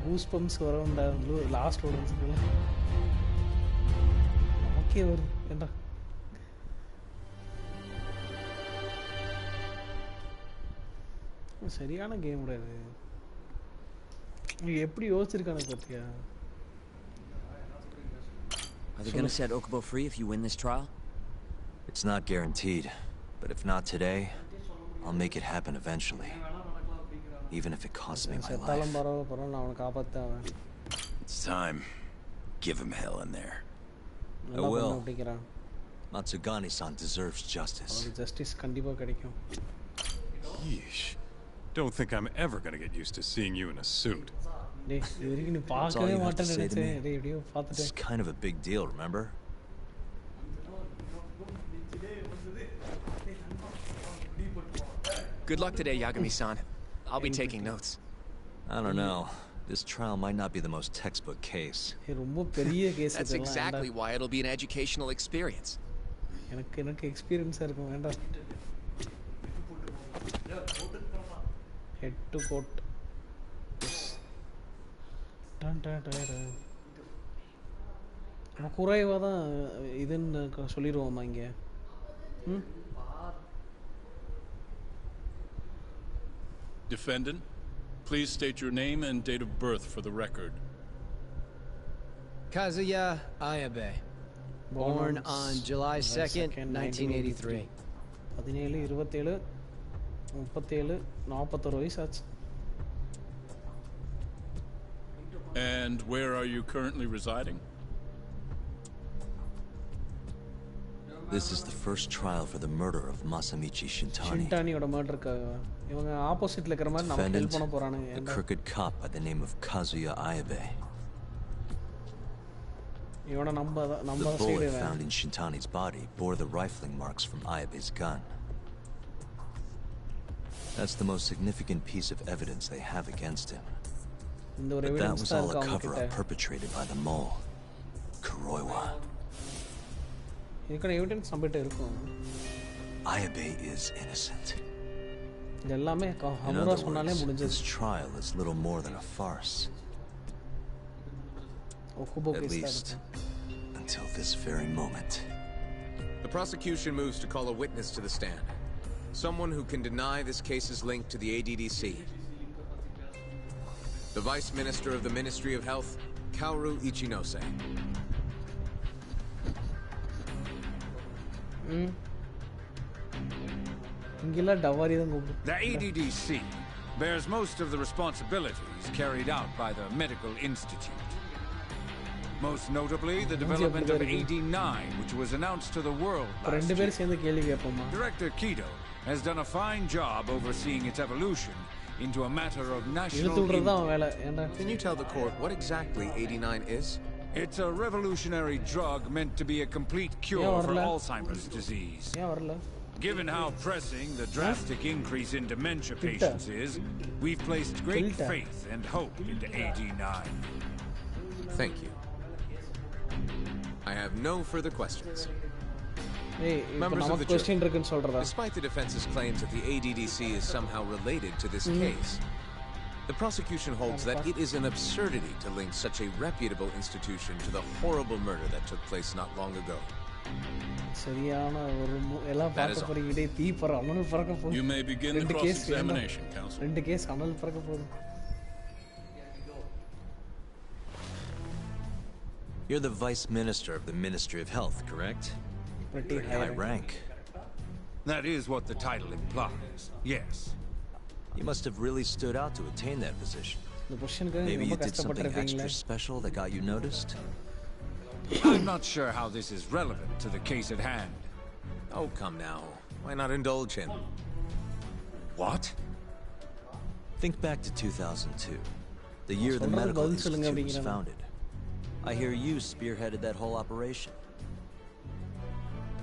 கூஸ் பம்ப்ஸ் வரவுண்டா லாஸ்ட் ஓடுச்சுக்கலாம் ஓகே வரும் ஏண்டா சரியான கேம் இது நீ எப்படி யோசிச்சிருக்கானே பார்த்தியா Are they gonna set Okubo free if you win this trial? It's not guaranteed, but if not today, I'll make it happen eventually. Even if it costs me my life. It's time. Give him hell in there. I will. Matsugane-san deserves justice. Justice kandipa kadikum. Yeesh. Don't think I'm ever gonna get used to seeing you in a suit. That's all you have to say to me. It's kind of a big deal, remember? Good luck today, Yagami-san. I'll be taking notes. I don't know. This trial might not be the most textbook case. That's exactly why it'll be an educational experience. Head to court. குறைவா தான் இதுன்னு சொல்லிடுவோமா இங்கே Defendant, please state your name and date of birth for the record. Kazuya Ayabe. Born on July 2nd, 1983. 17, 27, 37, 41 வயசு ஆச்சு. And where are you currently residing? This is the first trial for the murder of Masamichi Shintani. Shintaniயோட மர்டருக்காக இவங்க ஆப்போசிட்ல இருக்கிற மாதிரி நமக்கு help பண்ண போறானுங்க. A crooked cop by the name of Kazuya Ayabe. இவன நம்ம The bullet found in Shintani's body bore the rifling marks from Ayabe's gun. That's the most significant piece of evidence they have against him. But that was all a cover-up perpetrated by the mole, Kuroiwa. Ayabe is innocent. In other words, this trial is little more than a farce. At least, until this very moment. The prosecution moves to call a witness to the stand. Someone who can deny this case's link to the ADDC. The Vice Minister of the Ministry of Health, Kaoru Ichinose. The ADDC bears most of the responsibilities carried out by the Medical Institute. Most notably, the development of AD9, which was announced to the world last year. Director Kido has done a fine job overseeing its evolution into a matter of national import. Can you tell the court what exactly AD9 is? It's a revolutionary drug meant to be a complete cure for Alzheimer's disease. Given how pressing the drastic increase in dementia patients is, we've placed great faith and hope into AD9. Thank you. I have no further questions. Members of the jury, despite the defense's claims that the ADDC is somehow related to this case, the prosecution holds that it is an absurdity to link such a reputable institution to the horrible murder that took place not long ago. That is all. You may begin the cross-examination, counsel. You're the Vice Minister of the Ministry of Health, correct? Pretty high rank. That is what the title implies, yes. You must have really stood out to attain that position. Maybe you did something extra special that got you noticed? I'm not sure how this is relevant to the case at hand. Oh, come now. Why not indulge him? What? Think back to 2002, the year the Medical Institute was founded. I hear you spearheaded that whole operation.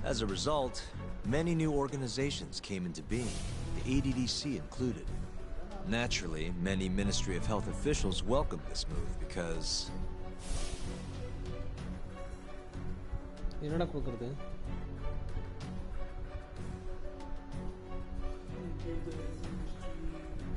As a result, many new organizations came into being, the ADDC included. Naturally, many Ministry of Health officials welcomed this move because...